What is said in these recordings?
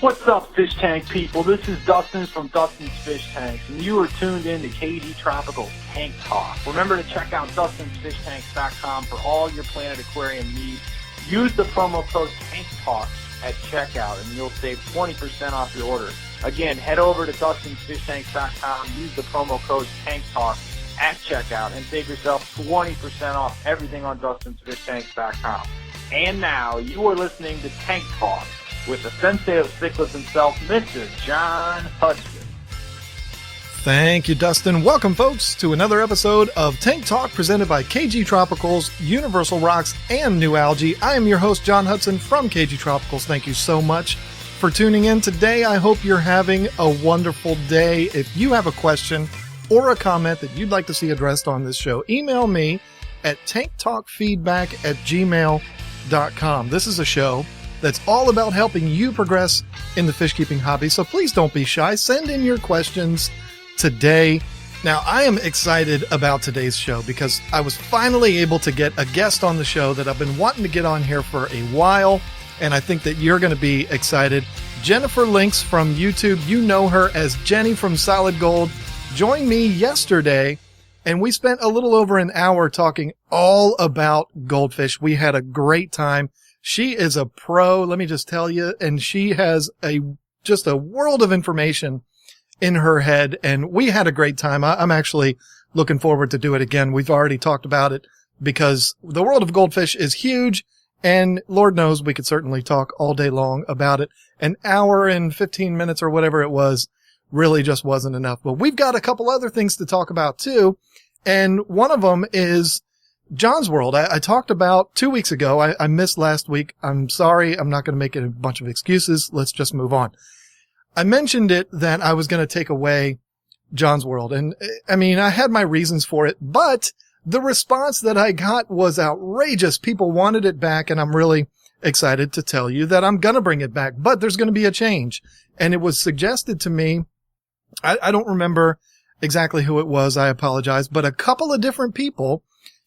What's up, fish tank people? This is Dustin from Dustin's Fish Tanks, and you are tuned in to KGTropicals Tank Talk. Remember to check out DustinsFishTanks.com for all your Planet Aquarium needs. Use the promo code TANKTALK at checkout, and you'll save 20% off your order. Again, head over to DustinsFishTanks.com, use the promo code TANKTALK at checkout, and save yourself 20% off everything on DustinsFishTanks.com. And now, you are listening to Tank Talk with the sensei of cichlids himself, Mr. John Hudson. Thank you, Dustin. Welcome, folks, to another episode of Tank Talk presented by KGTropicals, Universal Rocks, and New Algae. I am your host, John Hudson from KGTropicals. Thank you so much for tuning in today. I hope you're having a wonderful day. If you have a question or a comment that you'd like to see addressed on this show, email me at tanktalkfeedback@gmail.com. This is a show that's all about helping you progress in the fish keeping hobby. So please don't be shy. Send in your questions today. Now, I am excited about today's show because I was finally able to get a guest on the show that I've been wanting to get on here for a while, and I think that you're going to be excited. Jennifer Links from YouTube, you know her as Jenny from Solid Gold, joined me yesterday, and we spent a little over an hour talking all about goldfish. We had a great time. She is a pro, let me just tell you, and she has just a world of information in her head, and we had a great time. I'm actually looking forward to do it again. We've already talked about it because the world of goldfish is huge, and Lord knows we could certainly talk all day long about it. An hour and 15 minutes or whatever it was really just wasn't enough. But we've got a couple other things to talk about too, and one of them is John's World. I talked about 2 weeks ago. I missed last week. I'm sorry. I'm not going to make it a bunch of excuses. Let's just move on. I mentioned it that I was going to take away John's World. And I mean, I had my reasons for it, but the response that I got was outrageous. People wanted it back, and I'm really excited to tell you that I'm going to bring it back, but there's going to be a change. And it was suggested to me. I don't remember exactly who it was. I apologize, but a couple of different people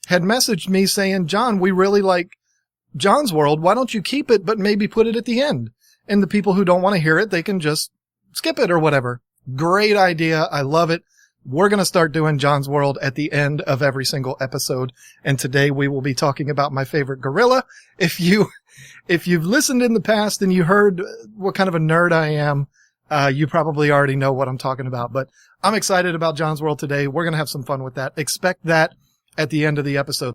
had messaged me saying, John, we really like John's World. Why don't you keep it, but maybe put it at the end? And the people who don't want to hear it, they can just skip it or whatever. Great idea. I love it. We're going to start doing John's World at the end of every single episode. And today we will be talking about my favorite gorilla. If you've listened in the past and you heard what kind of a nerd I am, you probably already know what I'm talking about, but I'm excited about John's World today. We're going to have some fun with that. Expect that at the end of the episode.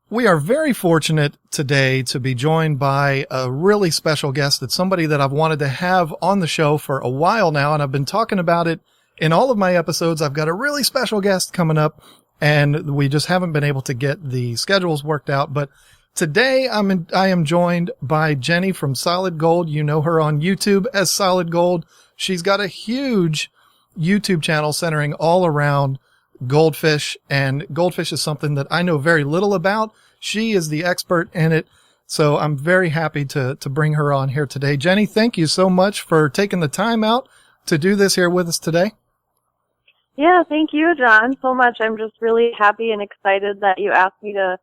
We are very fortunate today to be joined by a really special guest. That's somebody that I've wanted to have on the show for a while now, and I've been talking about it in all of my episodes. I've got a really special guest coming up, and we just haven't been able to get the schedules worked out. But today I am joined by Jenny from Solid Gold. You know her on YouTube as Solid Gold. She's got a huge YouTube channel centering all around goldfish, and goldfish is something that I know very little about. She is the expert in it, so I'm very happy to bring her on here today. Jenny, thank you so much for taking the time out to do this here with us today. Yeah, thank you, John, so much. I'm just really happy and excited that you asked me to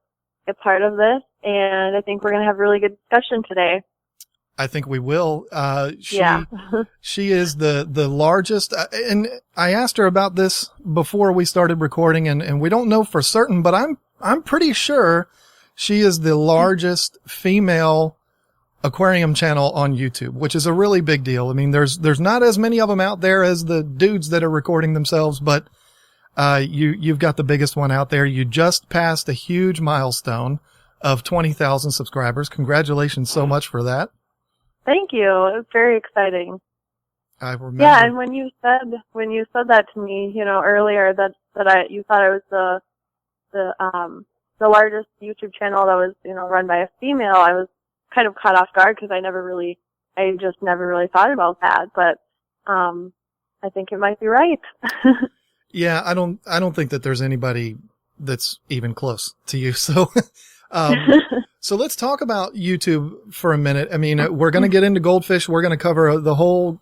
be part of this, and I think we're going to have a really good discussion today. I think we will. Yeah. She is the largest, and I asked her about this before we started recording, and we don't know for certain, but I'm pretty sure she is the largest female aquarium channel on YouTube, which is a really big deal. I mean, there's not as many of them out there as the dudes that are recording themselves, but you've got the biggest one out there. You just passed a huge milestone of 20,000 subscribers. Congratulations so much for that. Thank you. It's very exciting. I remember. Yeah, and when you said that to me, earlier that you thought it was the largest YouTube channel that was run by a female, I was kind of caught off guard because I just never really thought about that. But I think it might be right. Yeah, I don't think that there's anybody that's even close to you. So. So let's talk about YouTube for a minute. I mean, we're going to get into goldfish. We're going to cover the whole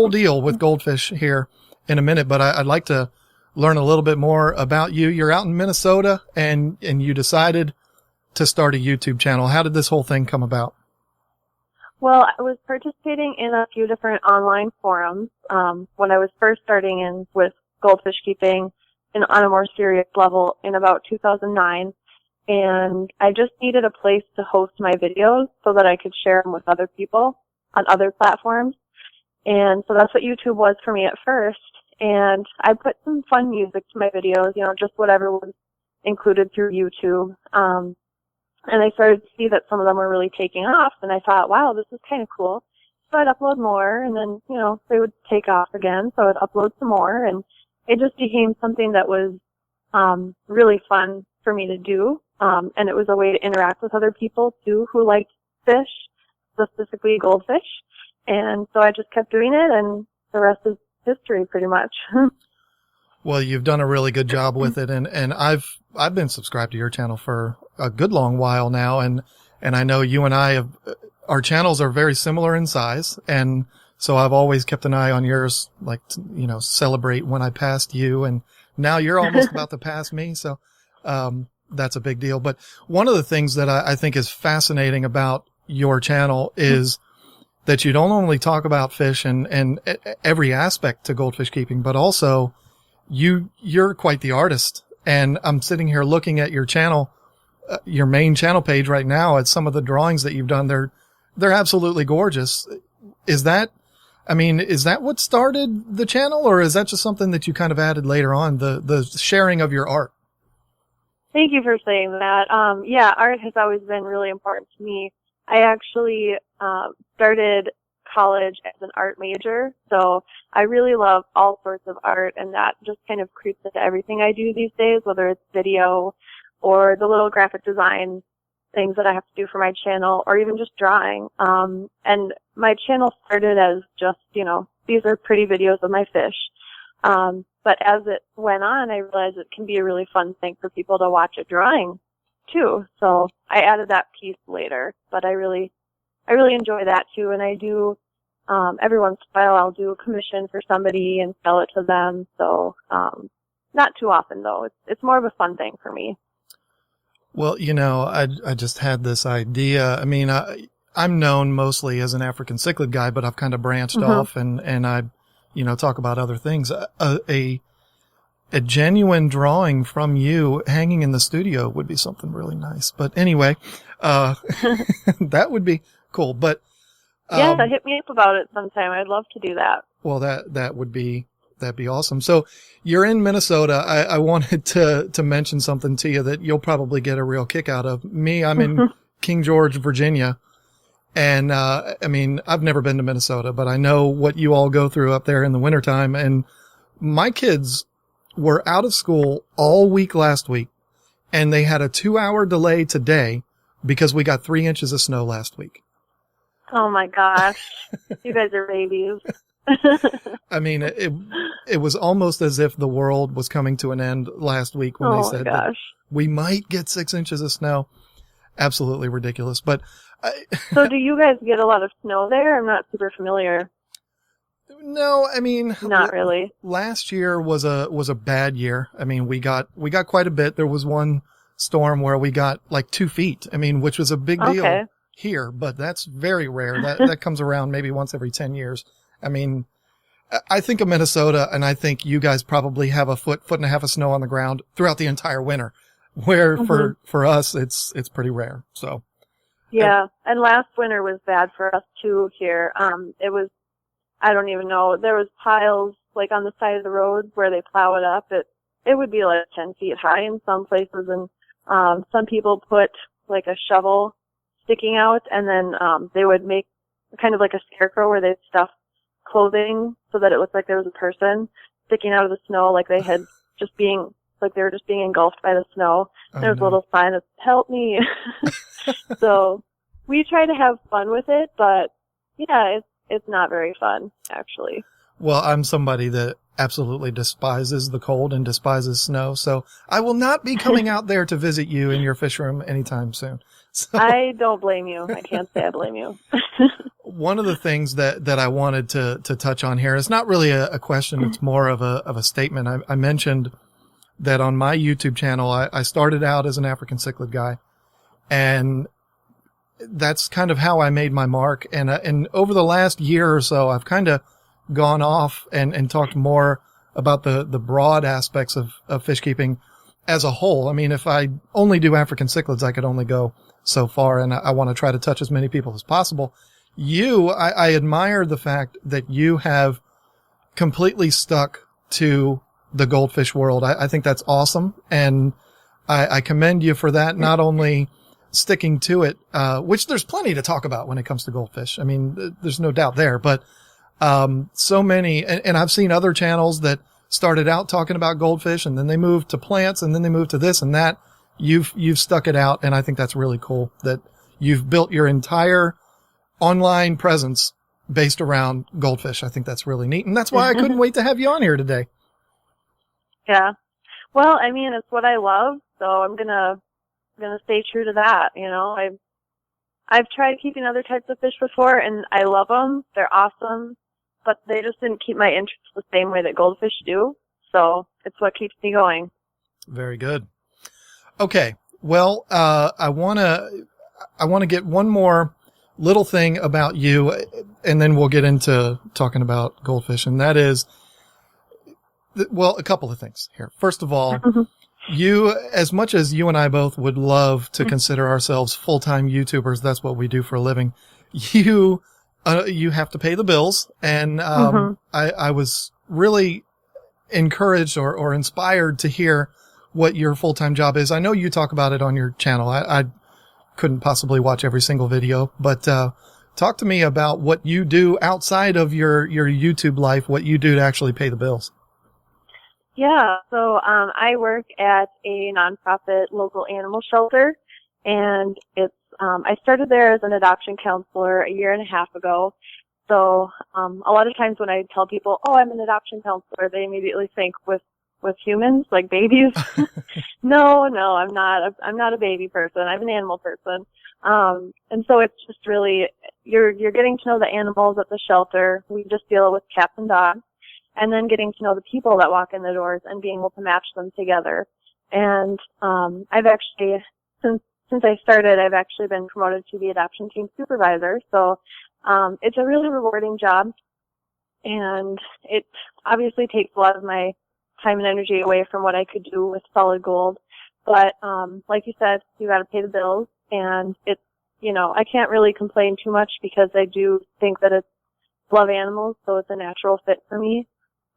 deal with goldfish here in a minute, but I'd like to learn a little bit more about you. You're out in Minnesota and you decided to start a YouTube channel. How did this whole thing come about? Well, I was participating in a few different online forums when I was first starting in with goldfish keeping on a more serious level in about 2009. And I just needed a place to host my videos so that I could share them with other people on other platforms. And so that's what YouTube was for me at first. And I put some fun music to my videos, just whatever was included through YouTube. And I started to see that some of them were really taking off, and I thought, wow, this is kind of cool. So I'd upload more, and then, they would take off again, so I'd upload some more, and it just became something that was really fun for me to do, and it was a way to interact with other people, too, who liked fish, specifically goldfish, and so I just kept doing it, and the rest is history, pretty much. Well, you've done a really good job with it, and I've been subscribed to your channel for a good long while now, and I know you and I our channels are very similar in size, and so I've always kept an eye on yours, like celebrate when I passed you, and now you're almost about to pass me, so that's a big deal. But one of the things that I think is fascinating about your channel is that you don't only talk about fish and every aspect to goldfish keeping, but also you're quite the artist. And I'm sitting here looking at your channel, your main channel page right now at some of the drawings that you've done. They're absolutely gorgeous. Is that what started the channel, or is that just something that you kind of added later on, the sharing of your art? Thank you for saying that. Yeah, art has always been really important to me. I actually started college as an art major, so I really love all sorts of art, and that just kind of creeps into everything I do these days, whether it's video or the little graphic design things that I have to do for my channel, or even just drawing. And my channel started as just, these are pretty videos of my fish. But as it went on, I realized it can be a really fun thing for people to watch a drawing too. So I added that piece later, but I really enjoy that too. And I do, every once in a while I'll do a commission for somebody and sell it to them. So, not too often though. It's more of a fun thing for me. Well, I just had this idea. I mean, I'm known mostly as an African cichlid guy, but I've kind of branched off and I, talk about other things. A genuine drawing from you hanging in the studio would be something really nice. But anyway, that would be cool. But yeah, hit me up about it sometime. I'd love to do that. Well, that'd be awesome. So you're in Minnesota. I wanted to mention something to you that you'll probably get a real kick out of. Me, I'm in King George, Virginia. And, I've never been to Minnesota, but I know what you all go through up there in the wintertime. And my kids were out of school all week last week, and they had a 2-hour delay today because we got 3 inches of snow last week. Oh my gosh. You guys are babies. I mean, it was almost as if the world was coming to an end last week when they said that we might get 6 inches of snow. Absolutely ridiculous. But so do you guys get a lot of snow there? I'm not super familiar. No, not really. Last year was a bad year. I mean, we got quite a bit. There was one storm where we got like 2 feet. Which was a big deal here, but that's very rare. That comes around maybe once every 10 years. I think of Minnesota, and I think you guys probably have a foot and a half of snow on the ground throughout the entire winter, where for us, it's pretty rare. So. Yeah. And last winter was bad for us too here. It was, I don't even know, there was piles like on the side of the roads where they plow it up. It would be like 10 feet high in some places, and some people put like a shovel sticking out, and then they would make kind of like a scarecrow where they'd stuff clothing so that it looked like there was a person sticking out of the snow, like they had just being like they were just being engulfed by the snow. There was a little sign that "Help me." So we try to have fun with it, but yeah, it's not very fun actually. Well, I'm somebody that absolutely despises the cold and despises snow, so I will not be coming out there to visit you in your fish room anytime soon. So, I don't blame you. I can't say I blame you. One of the things that I wanted to touch on here is not really a question. It's more of a statement. I mentioned that on my YouTube channel, I started out as an African cichlid guy, and that's kind of how I made my mark. And over the last year or so, I've kind of gone off and talked more about the broad aspects of fish keeping as a whole. I mean, if I only do African cichlids, I could only go so far, and I want to try to touch as many people as possible. I admire the fact that you have completely stuck to the goldfish world. I think that's awesome. And I commend you for that, not only sticking to it, which there's plenty to talk about when it comes to goldfish. I mean, there's no doubt there, but, so many, and I've seen other channels that started out talking about goldfish and then they moved to plants and then they moved to this and that. You've stuck it out. And I think that's really cool that you've built your entire online presence based around goldfish. I think that's really neat. And that's why I couldn't wait to have you on here today. Yeah. Well, I mean, it's what I love, so I'm gonna stay true to that. You know, I've tried keeping other types of fish before, and I love them. They're awesome, but they just didn't keep my interest the same way that goldfish do. So it's what keeps me going. Very good. Okay. Well, I want to get one more little thing about you, and then we'll get into talking about goldfish. And that is, well, a couple of things here. First of all, you, as much as you and I both would love to consider ourselves full-time YouTubers, that's what we do for a living. You have to pay the bills. And, I was really encouraged or inspired to hear what your full-time job is. I know you talk about it on your channel. I couldn't possibly watch every single video, but, talk to me about what you do outside of your YouTube life, what you do to actually pay the bills. Yeah, so I work at a nonprofit local animal shelter, and it's I started there as an adoption counselor a year and a half ago. So a lot of times when I tell people, "Oh, I'm an adoption counselor," they immediately think with humans, like babies. No, I'm not. I'm not a baby person. I'm an animal person. And so it's just really you're getting to know the animals at the shelter. We just deal with cats and dogs. And then getting to know the people that walk in the doors and being able to match them together. And I've actually, since I started, I've actually been promoted to the adoption team supervisor. So it's a really rewarding job, and it obviously takes a lot of my time and energy away from what I could do with solid gold. But like you said, you got to pay the bills, and it's, you know, I can't really complain too much because I do think that it's love animals, so it's a natural fit for me.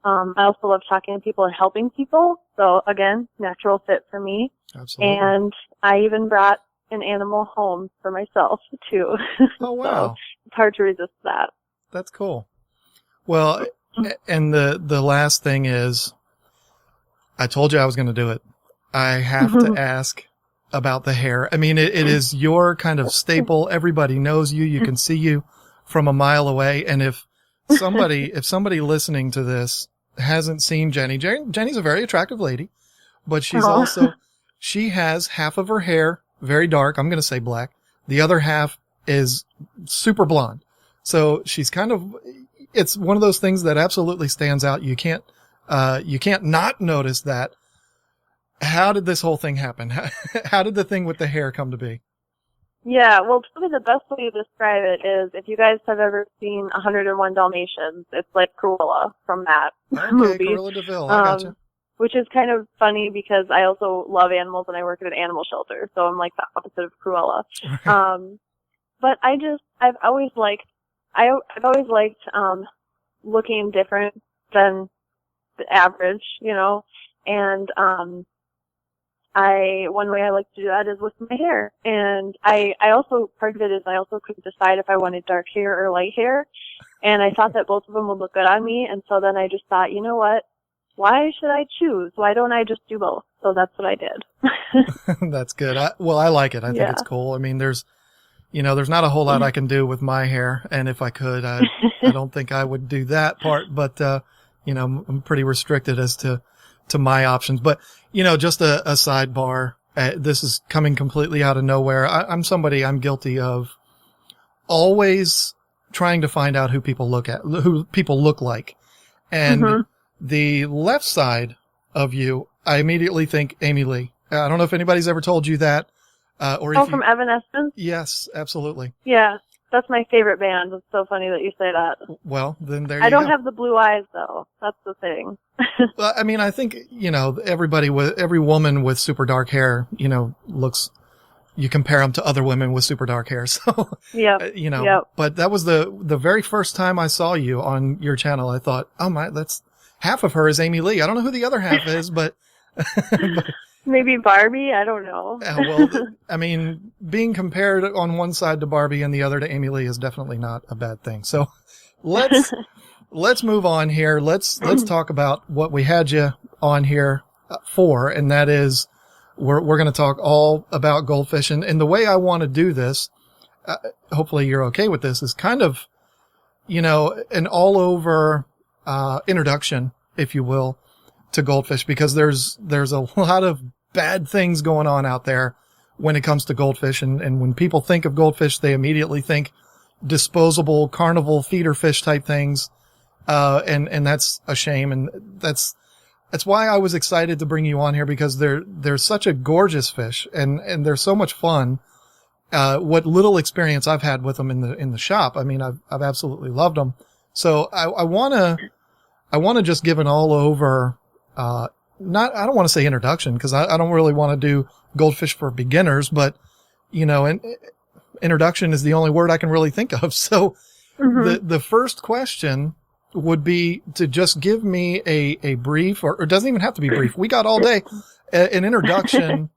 I also love talking to people and helping people. So again, natural fit for me. Absolutely. And I even brought an animal home for myself too. Oh, wow. So it's hard to resist that. That's cool. Well, and the last thing is, I told you I was going to do it. I have to ask about the hair. I mean, it is your kind of staple. Everybody knows you. You can see you from a mile away. And if somebody listening to this hasn't seen Jenny's a very attractive lady, but she's she has half of her hair very dark. I'm going to say black. The other half is super blonde. So she's kind of, it's one of those things that absolutely stands out. You can't not notice that. How did this whole thing happen? How did the thing with the hair come to be? Yeah, well, probably the best way to describe it is if you guys have ever seen 101 Dalmatians, it's like Cruella from that movie. Cruella DeVille, I gotcha. Which is kind of funny because I also love animals and I work at an animal shelter, so I'm like the opposite of Cruella. But I've always liked looking different than the average, you know, and one way I like to do that is with my hair. And I also, part of it is I also couldn't decide if I wanted dark hair or light hair. And I thought that both of them would look good on me. And so then I just thought, you know what? Why should I choose? Why don't I just do both? So that's what I did. That's good. I like it. I think it's cool. I mean, there's not a whole lot I can do with my hair. And if I could, I don't think I would do that part. But, I'm pretty restricted as to my options. But, just a sidebar. This is coming completely out of nowhere. I'm guilty of always trying to find out who people look like. And the left side of you, I immediately think Amy Lee. I don't know if anybody's ever told you that. Or Oh, if from you, Evanescence? yes, absolutely. Yeah, that's my favorite band. It's so funny that you say that. Well, then there you go. I don't have the blue eyes, though. That's the thing. Well, I mean, I think, every woman with super dark hair, you compare them to other women with super dark hair. So, Yep. Yep. but that was the very first time I saw you on your channel. I thought, oh my, that's half of her is Amy Lee. I don't know who the other half is, but, Maybe Barbie? I don't know. I mean, being compared on one side to Barbie and the other to Amy Lee is definitely not a bad thing. So let's move on here. Let's talk about what we had you on here for, and that is we're going to talk all about Goldfish. And the way I want to do this, hopefully you're okay with this, is kind of, an all over introduction, if you will, to Goldfish, because there's a lot of bad things going on out there when it comes to Goldfish. And when people think of Goldfish, they immediately think disposable carnival feeder fish type things. And that's a shame. And that's why I was excited to bring you on here, because they're such a gorgeous fish and they're so much fun. What little experience I've had with them in the shop, I mean, I've absolutely loved them. So I want to just give an all over, I don't want to say introduction, because I don't really want to do Goldfish for beginners, but, introduction is the only word I can really think of. So the first question would be to just give me a brief, or it doesn't even have to be brief. We got all day, an introduction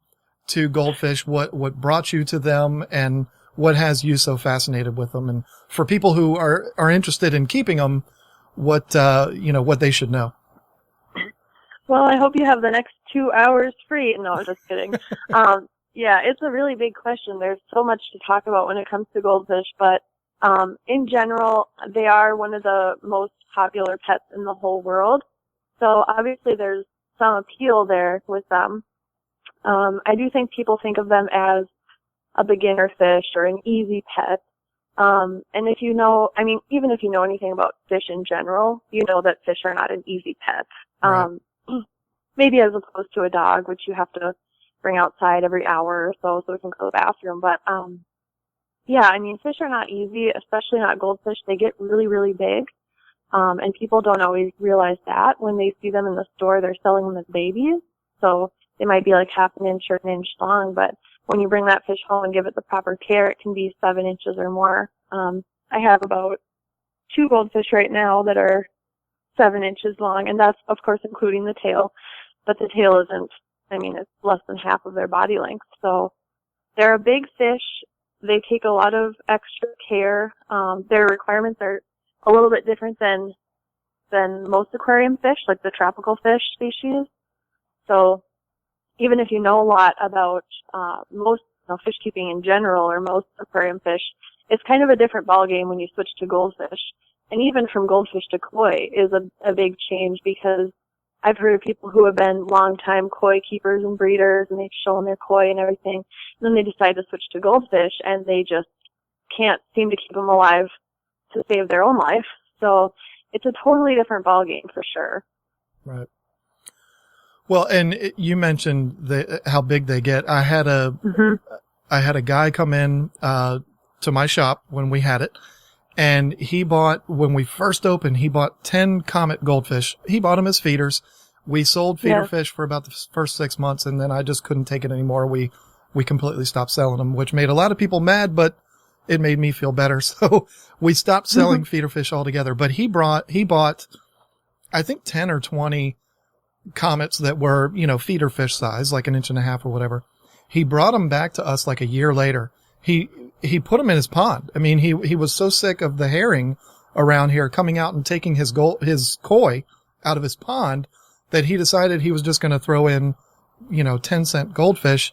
to Goldfish, what brought you to them and what has you so fascinated with them. And for people who are interested in keeping them, what they should know. Well, I hope you have the next 2 hours free. No, I'm just kidding. Yeah, it's a really big question. There's so much to talk about when it comes to goldfish, but in general, they are one of the most popular pets in the whole world. So obviously there's some appeal there with them. I do think people think of them as a beginner fish or an easy pet. And if even if you know anything about fish in general, you know that fish are not an easy pet. Right. Maybe as opposed to a dog, which you have to bring outside every hour or so it can go to the bathroom. But, yeah, I mean, fish are not easy, especially not goldfish. They get really, really big. And people don't always realize that. When they see them in the store, they're selling them as babies. So they might be like half an inch or an inch long, but when you bring that fish home and give it the proper care, it can be 7 inches or more. I have about 2 goldfish right now that are 7 inches long, and that's, of course, including the tail. But the tail isn't, it's less than half of their body length. So they're a big fish. They take a lot of extra care. Their requirements are a little bit different than most aquarium fish, like the tropical fish species. So even if you know a lot about most fish keeping in general or most aquarium fish, it's kind of a different ballgame when you switch to goldfish. And even from goldfish to koi is a big change, because I've heard of people who have been long-time koi keepers and breeders, and they've shown their koi and everything, and then they decide to switch to goldfish, and they just can't seem to keep them alive to save their own life. So it's a totally different ballgame for sure. Right. Well, and you mentioned how big they get. I had a guy come in to my shop when we had it, and when we first opened, he bought 10 Comet goldfish. He bought them as feeders. We sold feeder fish for about the first 6 months, and then I just couldn't take it anymore. We completely stopped selling them, which made a lot of people mad, but it made me feel better. So we stopped selling feeder fish altogether. But he bought, I think, 10 or 20 Comets that were, feeder fish size, like 1.5 inches or whatever. He brought them back to us like a year later. He put them in his pond. I mean, he was so sick of the herring around here coming out and taking his koi out of his pond that he decided he was just going to throw in, 10-cent goldfish.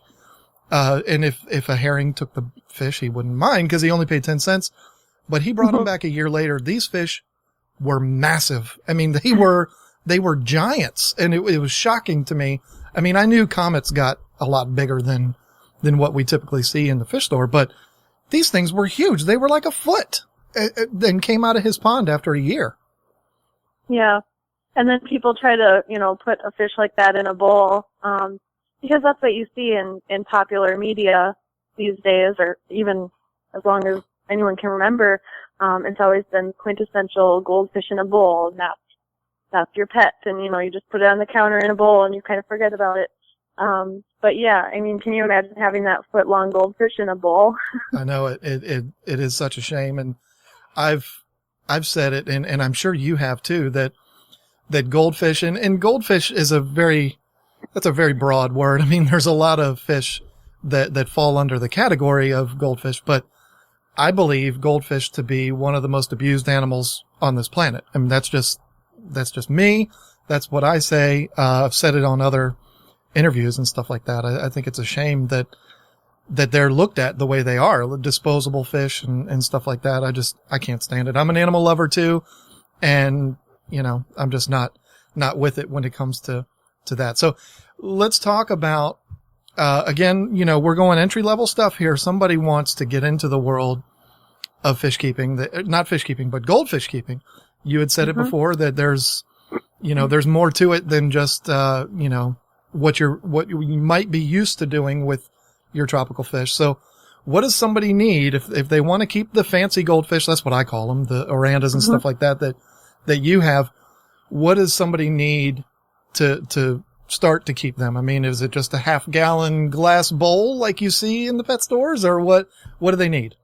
And if a herring took the fish, he wouldn't mind because he only paid 10 cents. But he brought them back a year later. These fish were massive. I mean, they were giants, and it was shocking to me. I mean, I knew Comets got a lot bigger than what we typically see in the fish store, but these things were huge. They were like a foot, and came out of his pond after a year. Yeah. And then people try to, put a fish like that in a bowl, because that's what you see in popular media. these days, or even as long as anyone can remember, it's always been quintessential goldfish in a bowl, and that's your pet. And, you just put it on the counter in a bowl and you kind of forget about it. But yeah, I mean, can you imagine having that foot-long goldfish in a bowl? I know it is such a shame. And I've said it, and I'm sure you have too, that goldfish, and goldfish is that's a very broad word. I mean, there's a lot of fish that fall under the category of goldfish, but I believe goldfish to be one of the most abused animals on this planet. I mean, that's just me. That's what I say. I've said it on other interviews and stuff like that. I think it's a shame that they're looked at the way they are, disposable fish and stuff like that. I can't stand it. I'm an animal lover too. And, I'm just not with it when it comes to that. So let's talk about, again, we're going entry level stuff here. Somebody wants to get into the world of fish keeping, not fish keeping, but goldfish keeping. You had said it before that there's more to it than just, what you might be used to doing with your tropical fish. So what does somebody need if they want to keep the fancy goldfish? That's what I call them, the orandas and stuff like that you have. What does somebody need to start to keep them? I mean, is it just a half-gallon glass bowl like you see in the pet stores, or what do they need?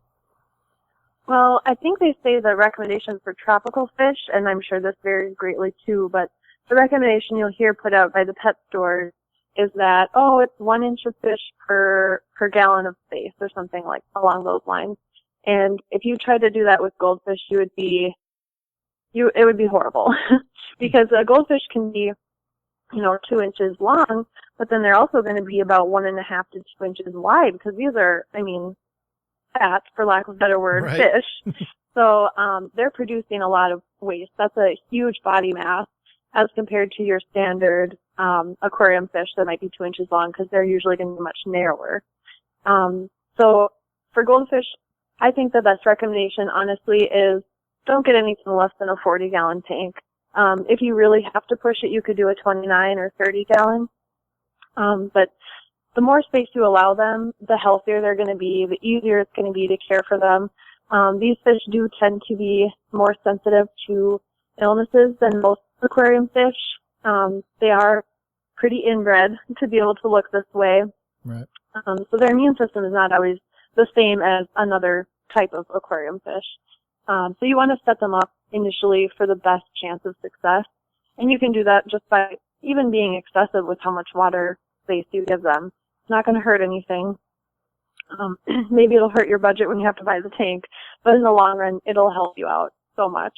Well, I think they say the recommendation for tropical fish, and I'm sure this varies greatly too, but the recommendation you'll hear put out by the pet stores is that, it's 1 inch of fish per gallon of space, or something like along those lines. And if you try to do that with goldfish, it would be horrible. Because a goldfish can be, 2 inches long, but then they're also going to be about 1.5 to 2 inches wide, because these are, fat, for lack of a better word, right. Fish. So they're producing a lot of waste. That's a huge body mass as compared to your standard aquarium fish that might be 2 inches long, because they're usually going to be much narrower. So for goldfish, I think the best recommendation, honestly, is don't get anything less than a 40-gallon tank. If you really have to push it, you could do a 29 or 30-gallon. But the more space you allow them, the healthier they're going to be, the easier it's going to be to care for them. These fish do tend to be more sensitive to illnesses than most aquarium fish. They are pretty inbred to be able to look this way. Right. So their immune system is not always the same as another type of aquarium fish. So you want to set them up initially for the best chance of success. And you can do that just by even being excessive with how much water space you give them. It's not going to hurt anything. Maybe it'll hurt your budget when you have to buy the tank, but in the long run, it'll help you out so much.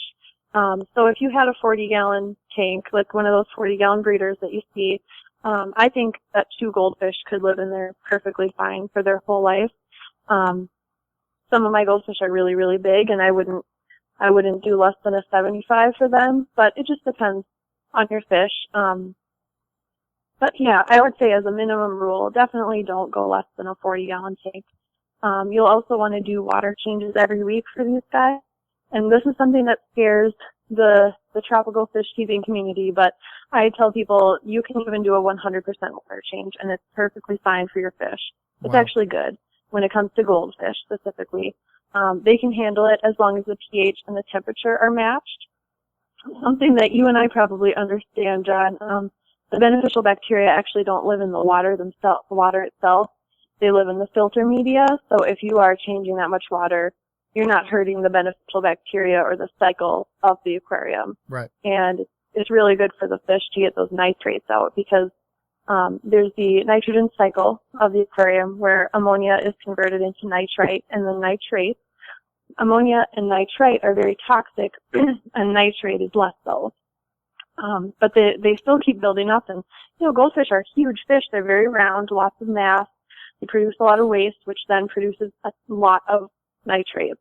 So if you had a 40-gallon tank, like one of those 40-gallon breeders that you see, I think that 2 goldfish could live in there perfectly fine for their whole life. Some of my goldfish are really, really big, and I wouldn't do less than a 75 for them, but it just depends on your fish. But yeah, I would say as a minimum rule, definitely don't go less than a 40-gallon tank. You'll also want to do water changes every week for these guys. And this is something that scares the tropical fish keeping community, but I tell people you can even do a 100% water change, and it's perfectly fine for your fish. It's Wow. actually good when it comes to goldfish specifically. They can handle it as long as the pH and the temperature are matched. Something that you and I probably understand, John. The beneficial bacteria actually don't live in the water itself. They live in the filter media. So if you are changing that much water, you're not hurting the beneficial bacteria or the cycle of the aquarium. Right. And it's really good for the fish to get those nitrates out, because there's the nitrogen cycle of the aquarium where ammonia is converted into nitrite, and then nitrate. Ammonia and nitrite are very toxic, and nitrate is less so. But they still keep building up, and goldfish are huge fish. They're very round, lots of mass. They produce a lot of waste, which then produces a lot of nitrates.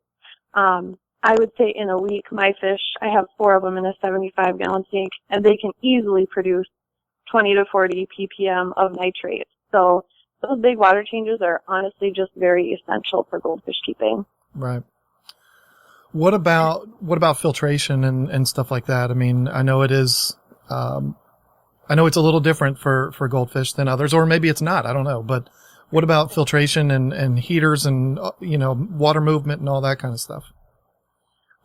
I would say in a week, my fish, I have 4 of them in a 75-gallon tank, and they can easily produce 20 to 40 ppm of nitrates. So those big water changes are honestly just very essential for goldfish keeping. Right. What about filtration and stuff like that? I mean, I know it is, I know it's a little different for goldfish than others, or maybe it's not. I don't know. But What about filtration and heaters and, water movement and all that kind of stuff?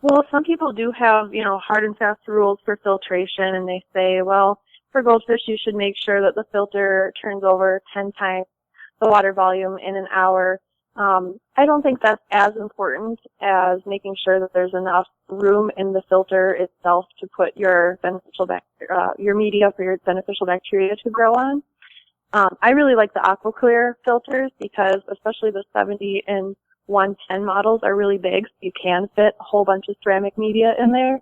Well, some people do have, hard and fast rules for filtration, and they say, well, for goldfish, you should make sure that the filter turns over 10 times the water volume in an hour. I don't think that's as important as making sure that there's enough room in the filter itself to put your your media for your beneficial bacteria to grow on. I really like the AquaClear filters because especially the 70 and 110 models are really big, so you can fit a whole bunch of ceramic media in there.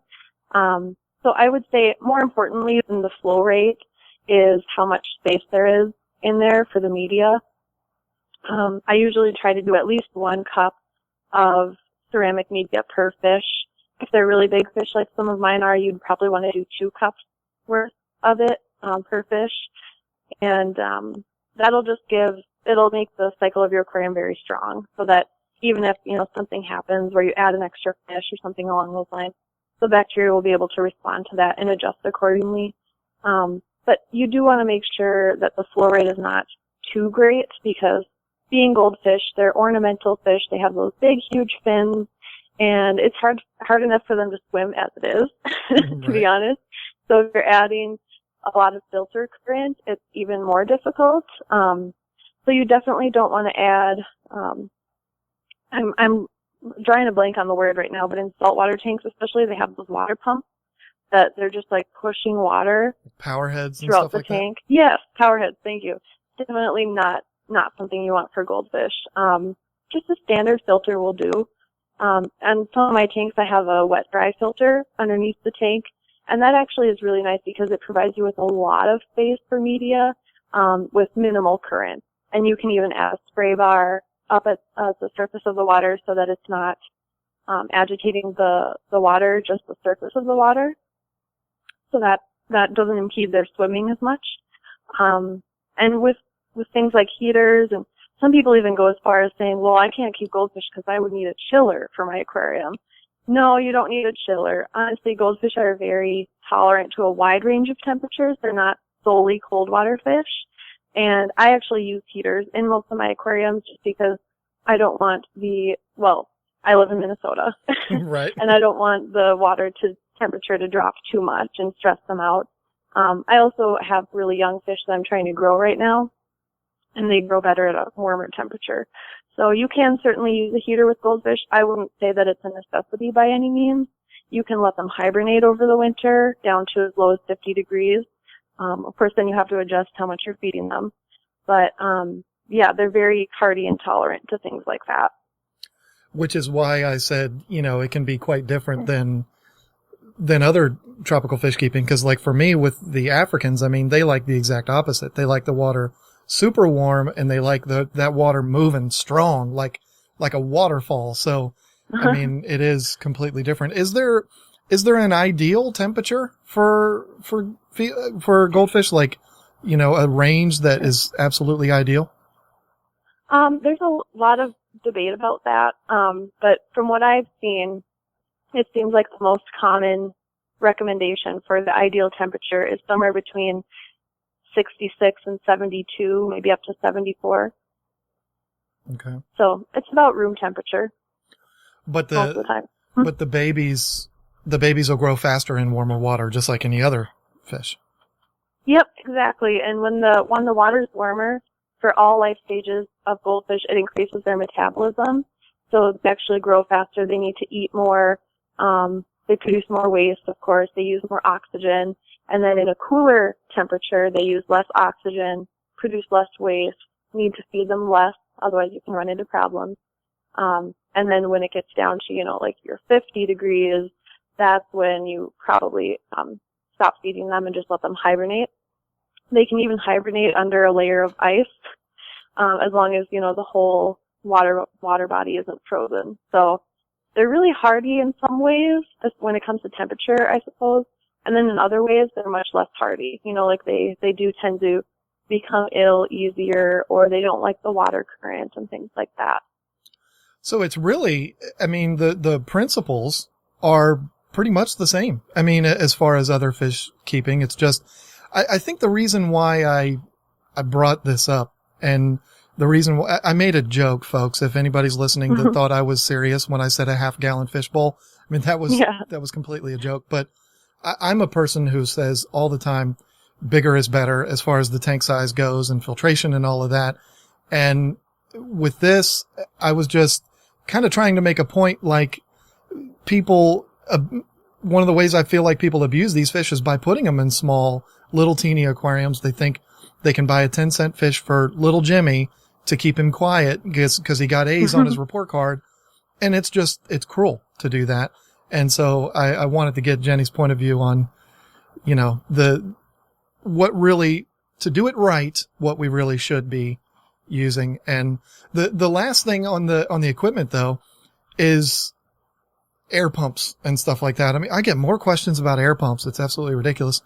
So I would say more importantly than the flow rate is how much space there is in there for the media. I usually try to do at least 1 cup of ceramic media per fish. If they're really big fish like some of mine are, you'd probably want to do 2 cups worth of it per fish. And that'll make the cycle of your aquarium very strong so that even if, something happens where you add an extra fish or something along those lines, the bacteria will be able to respond to that and adjust accordingly. But you do want to make sure that the flow rate is not too great because being goldfish, they're ornamental fish. They have those big, huge fins, and it's hard enough for them to swim as it is, to be honest. So if you're adding a lot of filter current, it's even more difficult. So you definitely don't want to add, I'm drawing a blank on the word right now, but in saltwater tanks especially, they have those water pumps that they're just like pushing water power heads and throughout stuff the like tank. Yes, power heads, thank you. Definitely not something you want for goldfish. Just a standard filter will do. And some of my tanks, I have a wet-dry filter underneath the tank, and that actually is really nice because it provides you with a lot of space for media with minimal current. And you can even add a spray bar up at the surface of the water so that it's not agitating the water, just the surface of the water, so that doesn't impede their swimming as much. And with things like heaters, and some people even go as far as saying, well, I can't keep goldfish because I would need a chiller for my aquarium. No, you don't need a chiller. Honestly, goldfish are very tolerant to a wide range of temperatures. They're not solely cold water fish. And I actually use heaters in most of my aquariums just because I don't want I live in Minnesota. Right. And I don't want the water temperature to drop too much and stress them out. I also have really young fish that I'm trying to grow right now, and they grow better at a warmer temperature. So you can certainly use a heater with goldfish. I wouldn't say that it's a necessity by any means. You can let them hibernate over the winter down to as low as 50 degrees. Of course, then you have to adjust how much you're feeding them. But, they're very hardy and tolerant to things like that. Which is why I said, it can be quite different than other tropical fish keeping. Because like for me with the Africans, they like the exact opposite. They like the water super warm, and they like that water moving strong, like a waterfall. So, it is completely different. Is there an ideal temperature for goldfish? Like, a range that is absolutely ideal? There's a lot of debate about that. But from what I've seen, it seems like the most common recommendation for the ideal temperature is somewhere between 66 and 72, maybe up to 74. Okay. So it's about room temperature. But most of the time. But the babies will grow faster in warmer water, just like any other fish. Yep, exactly. And when the water's warmer, for all life stages of goldfish, it increases their metabolism. So they actually grow faster. They need to eat more. They produce more waste, of course. They use more oxygen. And then in a cooler temperature, they use less oxygen, produce less waste, need to feed them less, otherwise you can run into problems. And then when it gets down to, like your 50 degrees, that's when you probably stop feeding them and just let them hibernate. They can even hibernate under a layer of ice, as long as, the whole water body isn't frozen. So they're really hardy in some ways when it comes to temperature, I suppose. And then in other ways, they're much less hardy. Like they do tend to become ill easier, or they don't like the water current and things like that. So it's really, the principles are pretty much the same. As far as other fish keeping, it's just, I think the reason why I brought this up, and the reason I made a joke, folks, if anybody's listening that thought I was serious when I said a half-gallon fishbowl. I mean, that was completely a joke, but I'm a person who says all the time, bigger is better as far as the tank size goes and filtration and all of that. And with this, I was just kind of trying to make a point, like people, one of the ways I feel like people abuse these fish is by putting them in small, little teeny aquariums. They think they can buy a 10-cent fish for little Jimmy to keep him quiet because he got A's on his report card. And it's cruel to do that. And so I wanted to get Jenny's point of view on, you know, to do it right, what we really should be using. And the last thing on the equipment though is air pumps and stuff like that. I mean, I get more questions about air pumps. It's absolutely ridiculous.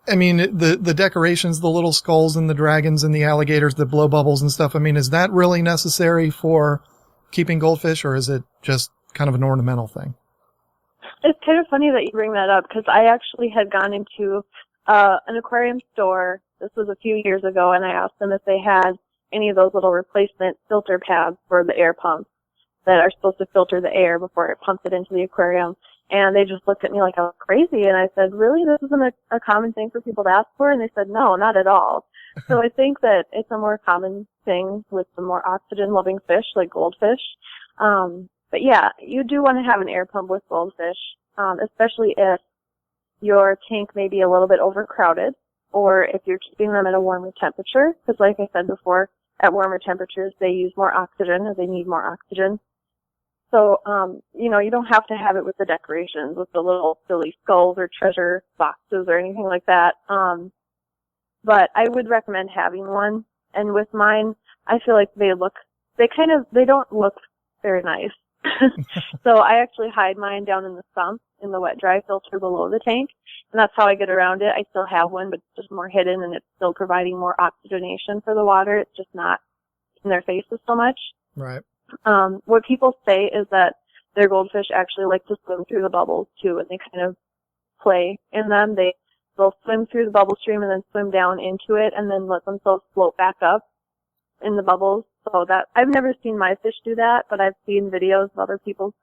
I mean, the decorations, the little skulls and the dragons and the alligators that blow bubbles and stuff. I mean, is that really necessary for keeping goldfish, or is it just kind of an ornamental thing? It's kind of funny that you bring that up, because I actually had gone into an aquarium store. This was a few years ago, and I asked them if they had any of those little replacement filter pads for the air pumps that are supposed to filter the air before it pumps it into the aquarium. And they just looked at me like I was crazy. And I said, really, this isn't a common thing for people to ask for? And they said, no, not at all. So I think that it's a more common thing with the more oxygen-loving fish like goldfish. But yeah, you do want to have an air pump with goldfish, especially if your tank may be a little bit overcrowded, or if you're keeping them at a warmer temperature. Because like I said before, at warmer temperatures, they use more oxygen, or they need more oxygen. So, you know, you don't have to have it with the decorations, with the little silly skulls or treasure boxes or anything like that. But I would recommend having one. And with mine, I feel like they don't look very nice. So I actually hide mine down in the sump in the wet dry filter below the tank. And that's how I get around it. I still have one, but it's just more hidden, and it's still providing more oxygenation for the water. It's just not in their faces so much. Right. What people say is that their goldfish actually like to swim through the bubbles too, and they kind of play in them. They'll swim through the bubble stream and then swim down into it, and then let themselves float back up in the bubbles. So that, I've never seen my fish do that, but I've seen videos of other people's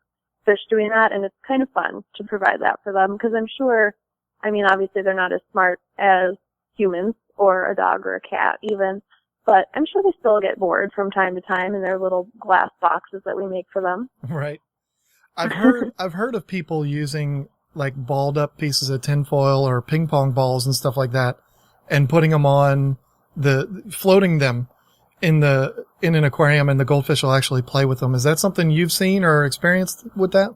fish doing that, and it's kind of fun to provide that for them, because I'm sure, I mean, obviously they're not as smart as humans or a dog or a cat even, but I'm sure they still get bored from time to time in their little glass boxes that we make for them. Right. I've heard of people using like balled up pieces of tinfoil or ping pong balls and stuff like that, and putting them on floating them in an aquarium, and the goldfish will actually play with them. Is that something you've seen or experienced with that?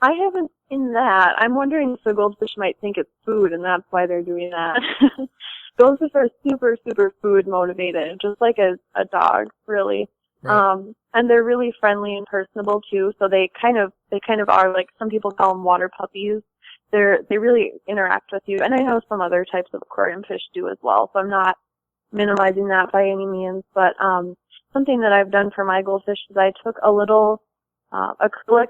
I haven't seen that. I'm wondering if the goldfish might think it's food, and that's why they're doing that. Goldfish are super, super food motivated, just like a dog, really. Right. And they're really friendly and personable too. So they kind of are, like, some people call them water puppies. They really interact with you. And I know some other types of aquarium fish do as well. So I'm not minimizing that by any means. But something that I've done for my goldfish is I took a little acrylic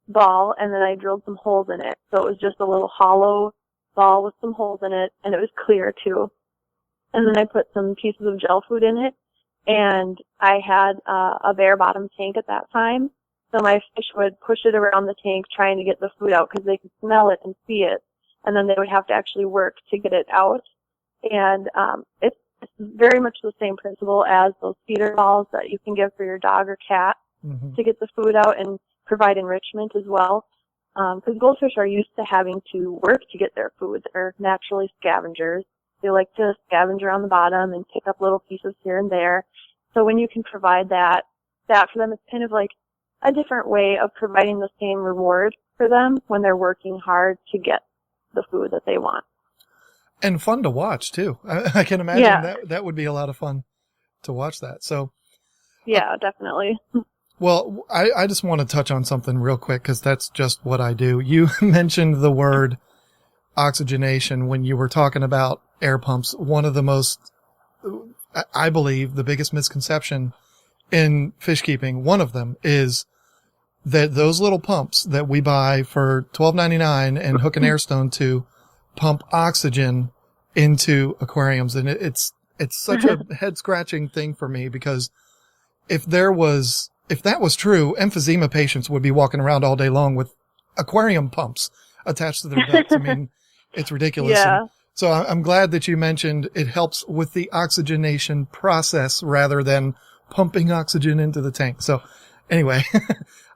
ball, and then I drilled some holes in it. So it was just a little hollow ball with some holes in it, and it was clear too. And then I put some pieces of gel food in it, and I had a bare bottom tank at that time. So my fish would push it around the tank trying to get the food out, because they could smell it and see it, and then they would have to actually work to get it out. And it's very much the same principle as those feeder balls that you can give for your dog or cat to get the food out and provide enrichment as well. Because goldfish are used to having to work to get their food. They're naturally scavengers. They like to scavenge around the bottom and pick up little pieces here and there. So when you can provide that for them, it's kind of like a different way of providing the same reward for them when they're working hard to get the food that they want. And fun to watch too. I can imagine that would be a lot of fun to watch that. So yeah, definitely. Well, I just want to touch on something real quick, because that's just what I do. You mentioned the word oxygenation when you were talking about air pumps. One of the most, I believe, the biggest misconception in fish keeping, one of them, is that those little pumps that we buy for $12.99 and hook an air stone to pump oxygen into aquariums. And it's It's such a head scratching thing for me, because if that was true, emphysema patients would be walking around all day long with aquarium pumps attached to their guts. I mean, it's ridiculous. Yeah. And so I'm glad that you mentioned it helps with the oxygenation process rather than pumping oxygen into the tank. So anyway.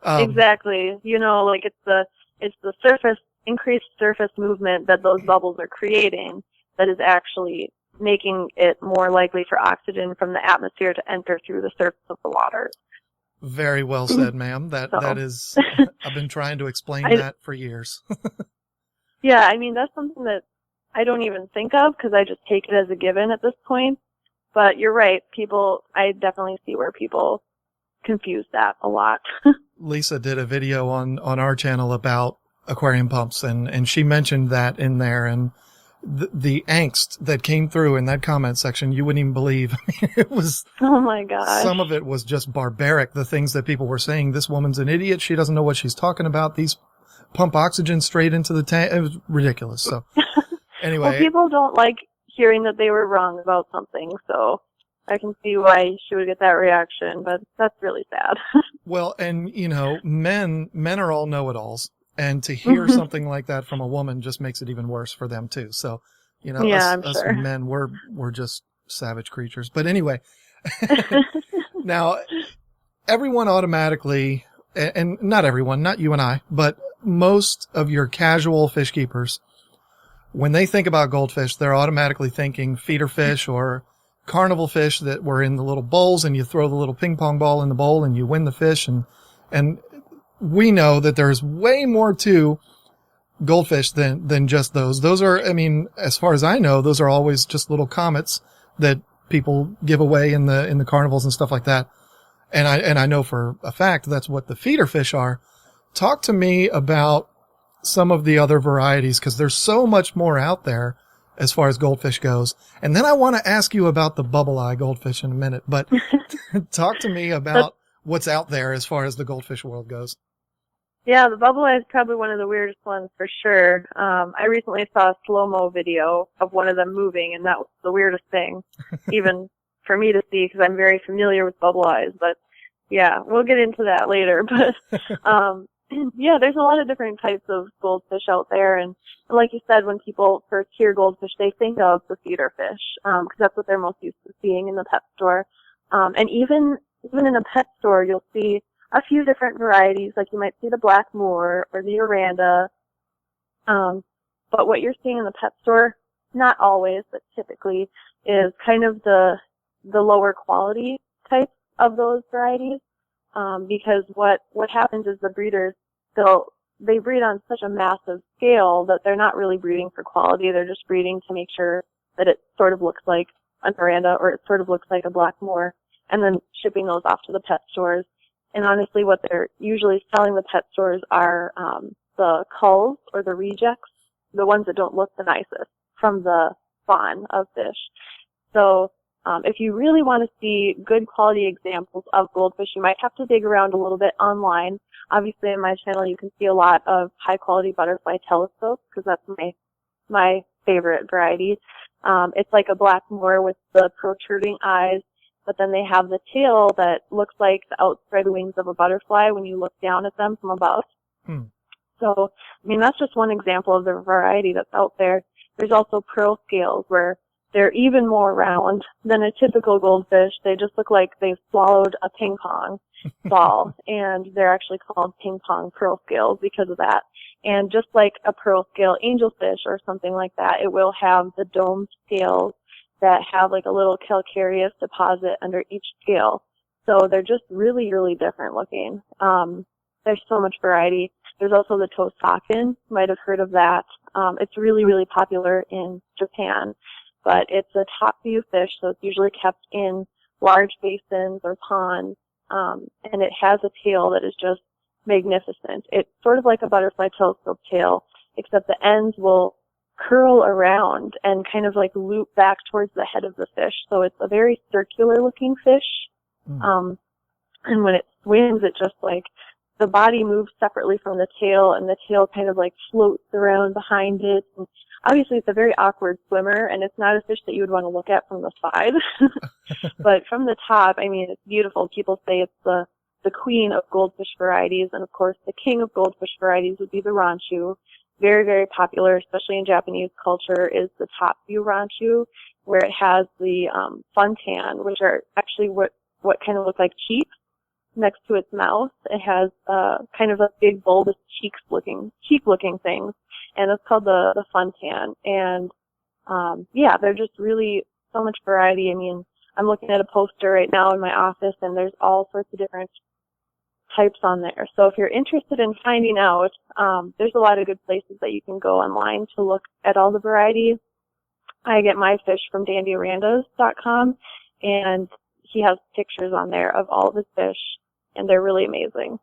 Exactly. Like it's the increased surface movement that those bubbles are creating that is actually making it more likely for oxygen from the atmosphere to enter through the surface of the water. Very well said, ma'am. That is, I've been trying to explain that for years. Yeah, I mean, that's something that I don't even think of because I just take it as a given at this point. But you're right. I definitely see where people confuse that a lot. Lisa did a video on our channel about aquarium pumps, and she mentioned that in there, and the angst that came through in that comment section, you wouldn't even believe. I mean, it was, oh my gosh. Some of it was just barbaric. The things that people were saying, this woman's an idiot. She doesn't know what she's talking about. These pump oxygen straight into the tank. It was ridiculous. So anyway. Well, people don't like hearing that they were wrong about something, so I can see why she would get that reaction, but that's really sad. Well, and men are all know-it-alls. And to hear something like that from a woman just makes it even worse for them too. So, us sure. men, we're just savage creatures. But anyway, now everyone automatically, and not everyone, not you and I, but most of your casual fish keepers, when they think about goldfish, they're automatically thinking feeder fish or carnival fish that were in the little bowls, and you throw the little ping pong ball in the bowl and you win the fish. And we know that there's way more to goldfish than just those. Those are, I mean, as far as I know, those are always just little comets that people give away in the carnivals and stuff like that. And I know for a fact that's what the feeder fish are. Talk to me about some of the other varieties, because there's so much more out there as far as goldfish goes. And then I want to ask you about the bubble eye goldfish in a minute, but talk to me about what's out there as far as the goldfish world goes. Yeah, the bubble eye is probably one of the weirdest ones for sure. I recently saw a slow-mo video of one of them moving, and that was the weirdest thing, even for me to see, because I'm very familiar with bubble eyes. But yeah, we'll get into that later. But yeah, there's a lot of different types of goldfish out there, and like you said, when people first hear goldfish, they think of the feeder fish, because that's what they're most used to seeing in the pet store. And even in a pet store, you'll see a few different varieties, like you might see the black moor or the oranda. But what you're seeing in the pet store, not always, but typically, is kind of the lower quality types of those varieties. Because what happens is the breeders, they breed on such a massive scale that they're not really breeding for quality. They're just breeding to make sure that it sort of looks like an oranda or it sort of looks like a black moor, and then shipping those off to the pet stores. And honestly, what they're usually selling the pet stores are the culls or the rejects, the ones that don't look the nicest from the spawn of fish. So if you really want to see good quality examples of goldfish, you might have to dig around a little bit online. Obviously, in my channel, you can see a lot of high-quality butterfly telescopes, because that's my favorite variety. It's like a black moor with the protruding eyes, but then they have the tail that looks like the outspread wings of a butterfly when you look down at them from above. So, I mean, that's just one example of the variety that's out there. There's also pearl scales, where they're even more round than a typical goldfish. They just look like they've swallowed a ping pong ball, and they're actually called ping pong pearl scales because of that. And just like a pearl scale angelfish or something like that, it will have the domed scales that have like a little calcareous deposit under each scale. So they're just really, really different looking. There's so much variety. There's also the tosakin. You might have heard of that. It's really, really popular in Japan. But it's a top view fish, so it's usually kept in large basins or ponds. And it has a tail that is just magnificent. It's sort of like a butterfly telescope tail, except the ends will curl around and kind of like loop back towards the head of the fish. So it's a very circular looking fish. And when it swims, it just like the body moves separately from the tail, and the tail kind of like floats around behind it. And obviously, it's a very awkward swimmer, and it's not a fish that you would want to look at from the side. But from the top, I mean, it's beautiful. People say it's the queen of goldfish varieties, and of course, the king of goldfish varieties would be the ranchu. Very, very popular, especially in Japanese culture, is the top view ranchu, where it has the funtan, which are actually what kind of look like cheeks next to its mouth. It has kind of a big bulbous cheek-looking things, and it's called the funtan. And yeah, they're just really so much variety. I mean, I'm looking at a poster right now in my office, and there's all sorts of different types on there. So if you're interested in finding out, there's a lot of good places that you can go online to look at all the varieties. I get my fish from dandyorandas.com, and he has pictures on there of all of his fish, and they're really amazing.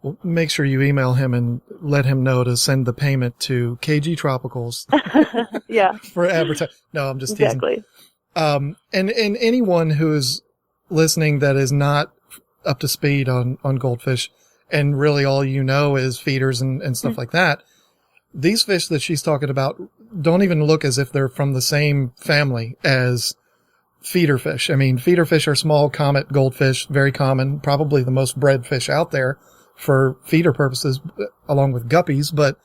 Well, make sure you email him and let him know to send the payment to KGTropicals. Yeah. For advertising. No, I'm just teasing. Exactly. And anyone who is listening that is not up to speed on goldfish, and really all you know is feeders and stuff like that, these fish that she's talking about don't even look as if they're from the same family as feeder fish. I mean, feeder fish are small comet goldfish, very common, probably the most bred fish out there for feeder purposes, along with guppies. But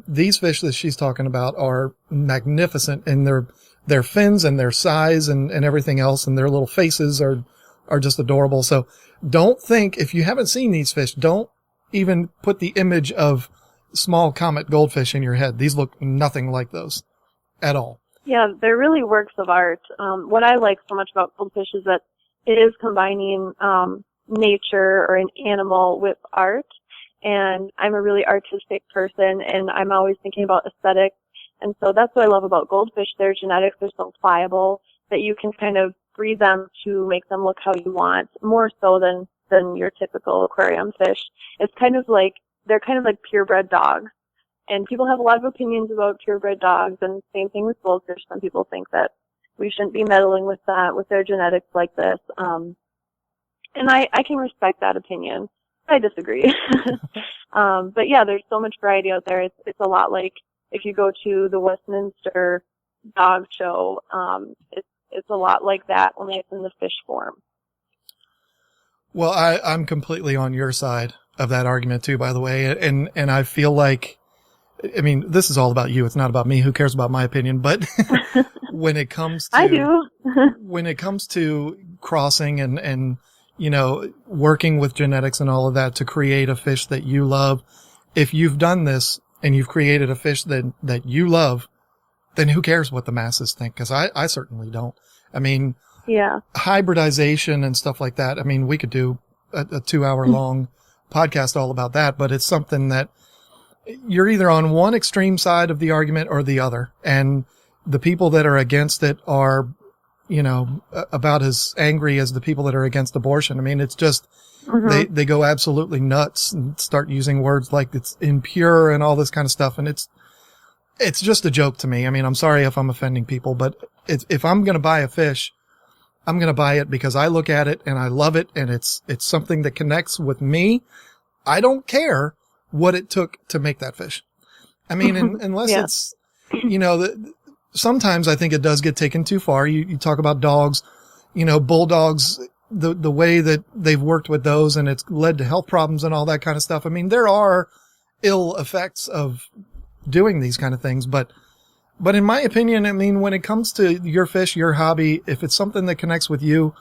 these fish that she's talking about are magnificent in their fins and their size and everything else, and their little faces are just adorable. So don't think, if you haven't seen these fish, don't even put the image of small comet goldfish in your head. These look nothing like those at all. Yeah, they're really works of art. What I like so much about goldfish is that it is combining nature or an animal with art. And I'm a really artistic person, and I'm always thinking about aesthetics. And so that's what I love about goldfish. Their genetics are so pliable that you can kind of breed them to make them look how you want, more so than your typical aquarium fish. It's kind of like, they're kind of like purebred dogs. And people have a lot of opinions about purebred dogs, and same thing with goldfish. Some people think that we shouldn't be meddling with that, with their genetics like this. And I can respect that opinion. I disagree. But yeah, there's so much variety out there. It's a lot like if you go to the Westminster Dog Show, it's a lot like that, only it's in the fish form. Well, I'm completely on your side of that argument too, by the way. And I feel like, I mean, this is all about you. It's not about me. Who cares about my opinion? But when it comes to, I do. when it comes to crossing and, you know, working with genetics and all of that to create a fish that you love, if you've done this and you've created a fish that you love, then who cares what the masses think? Cause I certainly don't. I mean, yeah, hybridization and stuff like that. I mean, we could do a 2-hour long podcast all about that, but it's something that you're either on one extreme side of the argument or the other. And the people that are against it are, you know, about as angry as the people that are against abortion. I mean, it's just, they go absolutely nuts and start using words like it's impure and all this kind of stuff. And it's just a joke to me. I mean, I'm sorry if I'm offending people, but if I'm going to buy a fish, I'm going to buy it because I look at it and I love it, and it's something that connects with me. I don't care what it took to make that fish. I mean, unless it's, you know, sometimes I think it does get taken too far. You talk about dogs, you know, bulldogs, the way that they've worked with those, and it's led to health problems and all that kind of stuff. I mean, there are ill effects of doing these kind of things, but in my opinion, I mean, when it comes to your fish, your hobby, if it's something that connects with you,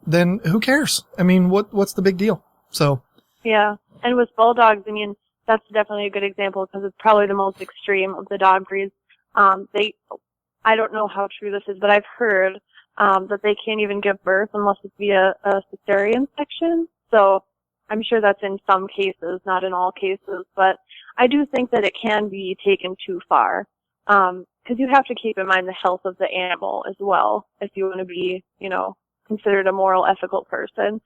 then who cares? I mean, what's the big deal? So. Yeah. And with bulldogs, I mean, that's definitely a good example because it's probably the most extreme of the dog breeds. I don't know how true this is, but I've heard, that they can't even give birth unless it's via a cesarean section. So I'm sure that's in some cases, not in all cases, but I do think that it can be taken too far. Because you have to keep in mind the health of the animal as well if you want to be, you know, considered a moral, ethical person.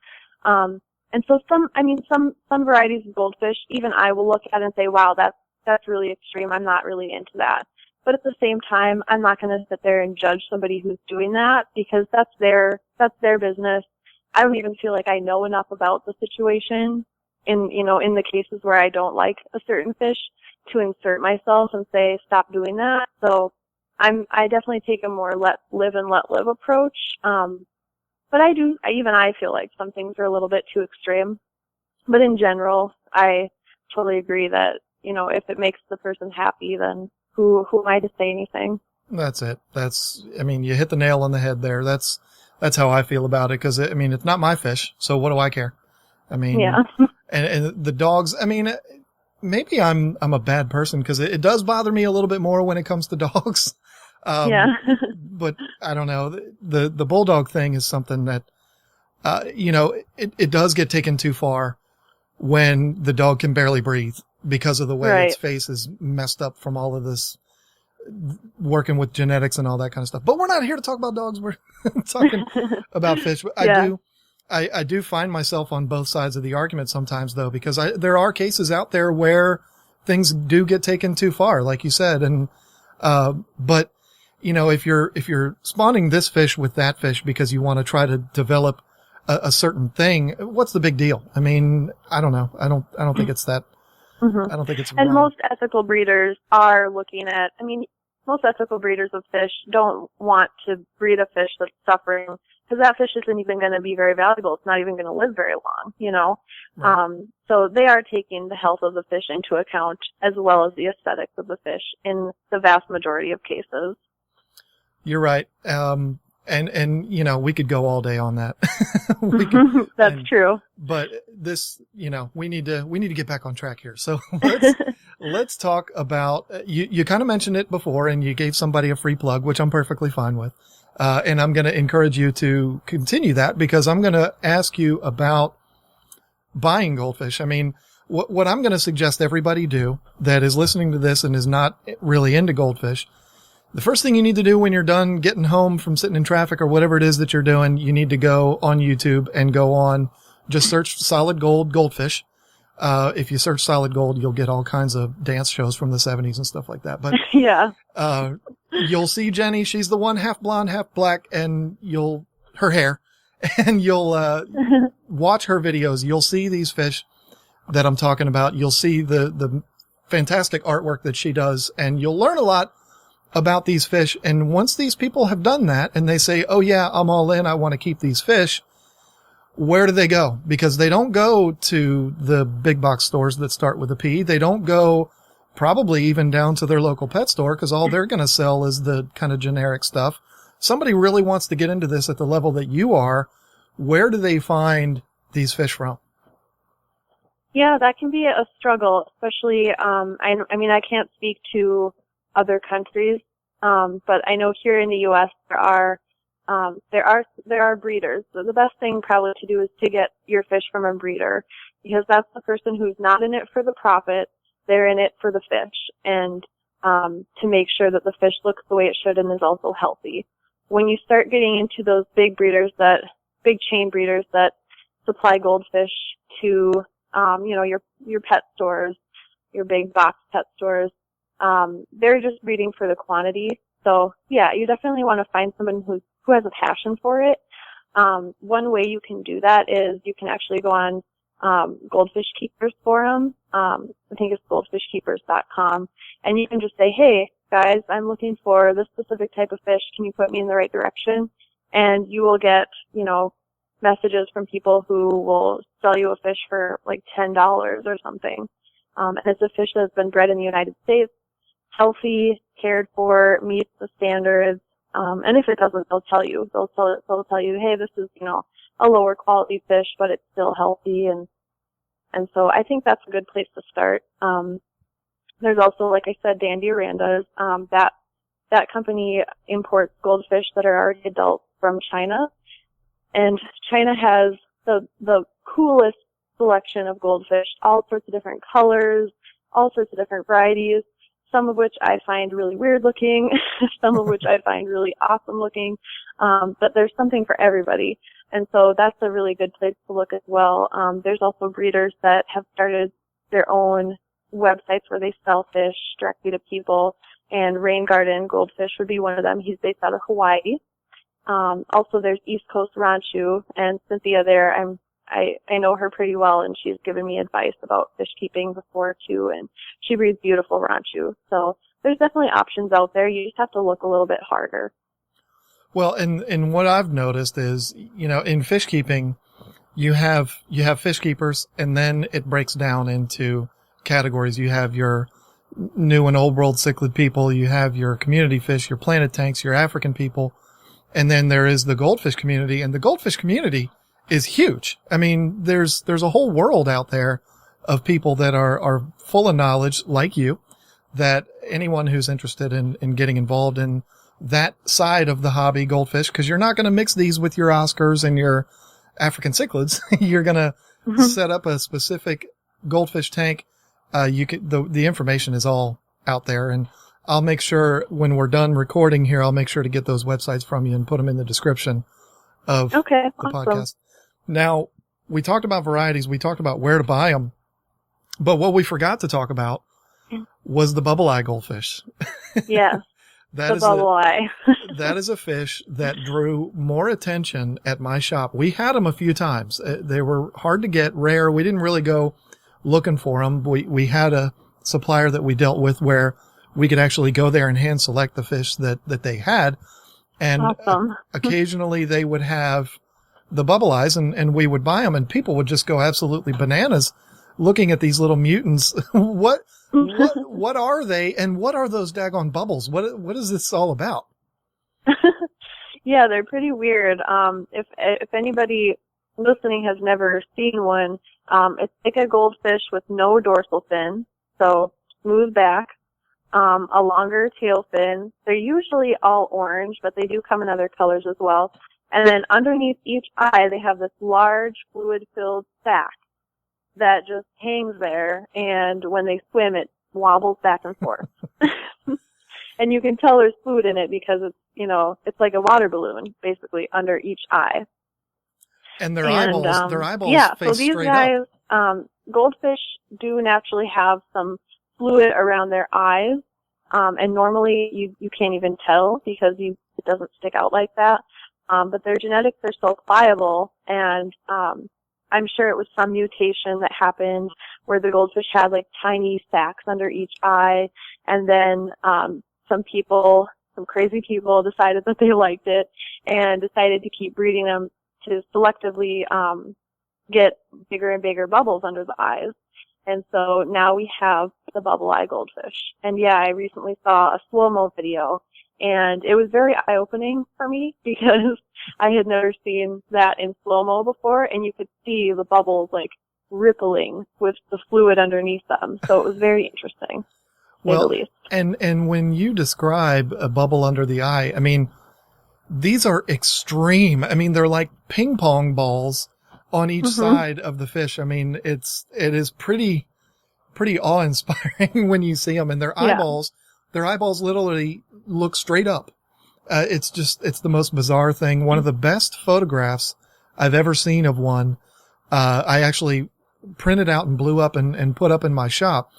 And so some varieties of goldfish, even I will look at and say, wow, that's really extreme. I'm not really into that. But at the same time, I'm not going to sit there and judge somebody who's doing that because that's their business. I don't even feel like I know enough about the situation in the cases where I don't like a certain fish, to insert myself and say, stop doing that. So I definitely take a more let live approach. But I feel like some things are a little bit too extreme. But in general, I totally agree that, if it makes the person happy, then who am I to say anything? That's it. You hit the nail on the head there. That's how I feel about it. Cause it's not my fish. So what do I care? Yeah. and the dogs, maybe I'm a bad person cause it does bother me a little bit more when it comes to dogs. Yeah. But I don't know. The bulldog thing is something that, it does get taken too far when the dog can barely breathe because of the way its face is messed up from all of this working with genetics and all that kind of stuff. But we're not here to talk about dogs. We're talking about fish. I do find myself on both sides of the argument sometimes though, because there are cases out there where things do get taken too far, like you said. And, but if you're spawning this fish with that fish because you want to try to develop a certain thing, what's the big deal? I don't know. I don't think it's that. Mm-hmm. I don't think it's and wrong. most ethical breeders are looking at, most ethical breeders of fish don't want to breed a fish that's suffering, because that fish isn't even going to be very valuable. It's not even going to live very long, Right. So they are taking the health of the fish into account as well as the aesthetics of the fish in the vast majority of cases. You're right. And we could go all day on that. That's true. But this, we need to get back on track here. So let's talk about, you kind of mentioned it before and you gave somebody a free plug, which I'm perfectly fine with. And I'm going to encourage you to continue that because I'm going to ask you about buying goldfish. What I'm going to suggest everybody do that is listening to this and is not really into goldfish, the first thing you need to do when you're done getting home from sitting in traffic or whatever it is that you're doing, you need to go on YouTube and go on, just search solid gold goldfish. If you search solid gold, you'll get all kinds of dance shows from the 70s and stuff like that. But yeah, you'll see Jenny. She's the one half blonde, half black, and her hair, and you'll watch her videos. You'll see these fish that I'm talking about. You'll see the fantastic artwork that she does, and you'll learn a lot about these fish. And once these people have done that and they say, oh yeah, I'm all in, I want to keep these fish, where do they go? Because they don't go to the big box stores that start with a P. They don't go probably even down to their local pet store because all they're going to sell is the kind of generic stuff. Somebody really wants to get into this at the level that you are. Where do they find these fish from? Yeah, that can be a struggle, especially, I can't speak to other countries, but I know here in the U.S. there are breeders. So the best thing probably to do is to get your fish from a breeder, because that's the person who's not in it for the profit. They're in it for the fish and to make sure that the fish looks the way it should and is also healthy. When you start getting into those big chain breeders that supply goldfish to your pet stores, your big box pet stores, they're just breeding for the quantity. So yeah, you definitely want to find someone who has a passion for it. One way you can do that is you can actually go on Goldfish Keepers forum. I think it's goldfishkeepers.com, and you can just say, hey guys, I'm looking for this specific type of fish. Can you put me in the right direction? And you will get, messages from people who will sell you a fish for like $10 or something. And it's a fish that's been bred in the United States, healthy, cared for, meets the standards. And if it doesn't, they'll tell you. They'll tell you, hey, this is, a lower quality fish, but it's still healthy. And so I think that's a good place to start. There's also, like I said, Dandy Arandas. That company imports goldfish that are already adult from China. And China has the coolest selection of goldfish, all sorts of different colors, all sorts of different varieties, some of which I find really weird looking, some of which I find really awesome looking. But there's something for everybody. And so that's a really good place to look as well. There's also breeders that have started their own websites where they sell fish directly to people, and Rain Garden Goldfish would be one of them. He's based out of Hawaii. Also there's East Coast Ranchu, and Cynthia there, I'm I know her pretty well, and she's given me advice about fish keeping before too, and she breeds beautiful ranchu. So there's definitely options out there. You just have to look a little bit harder. Well, and what I've noticed is, in fish keeping, you have fish keepers, and then it breaks down into categories. You have your new and old world cichlid people, you have your community fish, your planted tanks, your African people, and then there is the goldfish community, and the goldfish community is huge. I mean, there's a whole world out there of people that are full of knowledge like you, that anyone who's interested in getting involved in that side of the hobby, goldfish, because you're not going to mix these with your Oscars and your African cichlids. You're going to set up a specific goldfish tank. The information is all out there, and I'll make sure when we're done recording here, I'll make sure to get those websites from you and put them in the description of the podcast. Now, we talked about varieties. We talked about where to buy them, but what we forgot to talk about was the bubble eye goldfish. Yes. The bubble eye. That is a fish that drew more attention at my shop. We had them a few times. They were hard to get, rare. We didn't really go looking for them. We had a supplier that we dealt with where we could actually go there and hand select the fish that they had. And awesome. Occasionally they would have the bubble eyes, and we would buy them, and people would just go absolutely bananas looking at these little mutants. What are they, and what are those daggone bubbles? What is this all about? Yeah, they're pretty weird. If anybody listening has never seen one, it's like a goldfish with no dorsal fin, so smooth back, a longer tail fin. They're usually all orange, but they do come in other colors as well. And then underneath each eye, they have this large fluid-filled sac that just hangs there, and when they swim, it wobbles back and forth. And you can tell there's fluid in it because it's like a water balloon, basically, under each eye. And their eyeballs yeah, face so these straight guys, up. Goldfish do naturally have some fluid around their eyes, and normally you can't even tell because it doesn't stick out like that. But their genetics are so pliable, and I'm sure it was some mutation that happened where the goldfish had like tiny sacs under each eye, and then some crazy people decided that they liked it and decided to keep breeding them to selectively get bigger and bigger bubbles under the eyes. And so now we have the bubble eye goldfish. And yeah, I recently saw a slow-mo video, and it was very eye-opening for me because I had never seen that in slow-mo before, and you could see the bubbles like rippling with the fluid underneath them. So it was very interesting, to say the least. And when you describe a bubble under the eye, I mean, these are extreme. I mean, they're like ping pong balls on each side of the fish. I mean, it is pretty awe-inspiring when you see them, and their eyeballs literally look straight up. It's the most bizarre thing. One of the best photographs I've ever seen of one, I actually printed out and blew up and put up in my shop.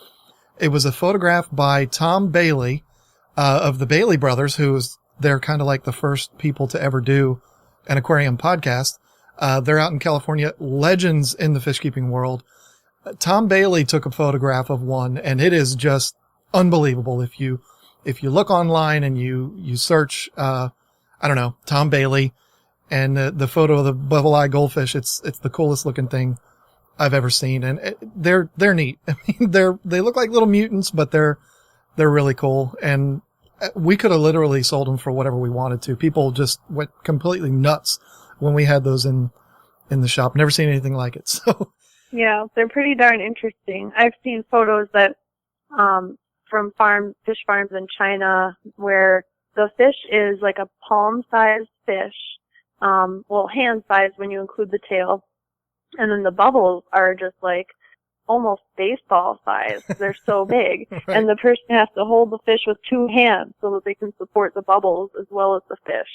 It was a photograph by Tom Bailey, of the Bailey brothers, they're kind of like the first people to ever do an aquarium podcast. They're out in California, legends in the fish keeping world. Tom Bailey took a photograph of one, and it is just unbelievable. If you look online and you search, Tom Bailey and the photo of the bubble eye goldfish, it's the coolest looking thing I've ever seen. And they're neat. I mean, they look like little mutants, but they're really cool. And we could have literally sold them for whatever we wanted to. People just went completely nuts when we had those in the shop. Never seen anything like it. So yeah, they're pretty darn interesting. I've seen photos that from fish farms in China where the fish is like a palm-sized fish, hand-sized when you include the tail, and then the bubbles are just like almost baseball size. They're so big. Right. And the person has to hold the fish with two hands so that they can support the bubbles as well as the fish.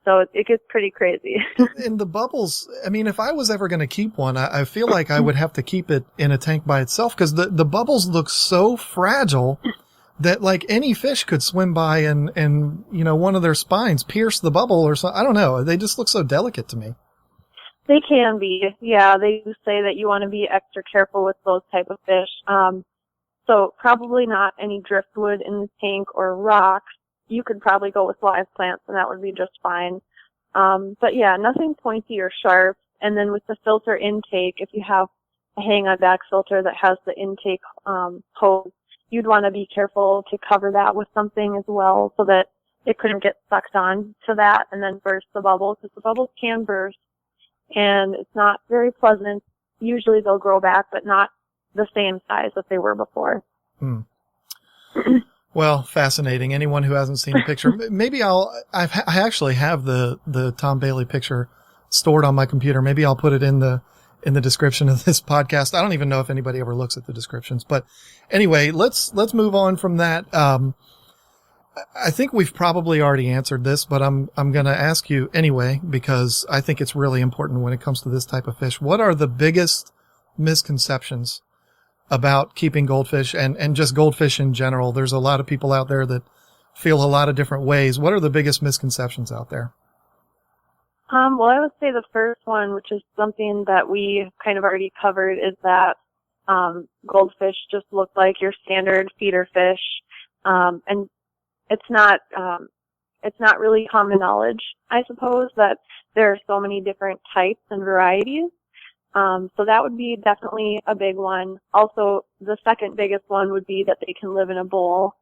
So it gets pretty crazy. And the bubbles, I mean, if I was ever going to keep one, I feel like I would have to keep it in a tank by itself because the bubbles look so fragile that like any fish could swim by and one of their spines pierce the bubble or something. I don't know. They just look so delicate to me. They can be. Yeah, they do say that you want to be extra careful with those type of fish. So probably not any driftwood in the tank or rocks. You could probably go with live plants and that would be just fine. But yeah, nothing pointy or sharp. And then with the filter intake, if you have a hang-on back filter that has the intake hose, you'd want to be careful to cover that with something as well so that it couldn't get sucked on to that and then burst the bubbles, because the bubbles can burst and it's not very pleasant. Usually they'll grow back, but not the same size that they were before. Well, fascinating. Anyone who hasn't seen a picture, maybe I actually have the Tom Bailey picture stored on my computer. Maybe I'll put it in the description of this podcast. I don't even know if anybody ever looks at the descriptions, but anyway, let's move on from that. I think we've probably already answered this, but I'm going to ask you anyway, because I think it's really important when it comes to this type of fish. What are the biggest misconceptions about keeping goldfish and just goldfish in general? There's a lot of people out there that feel a lot of different ways. What are the biggest misconceptions out there? Well, I would say the first one, which is something that we kind of already covered, is that goldfish just look like your standard feeder fish, and it's not really common knowledge, I suppose, that there are so many different types and varieties. So that would be definitely a big one. Also, the second biggest one would be that they can live in a bowl.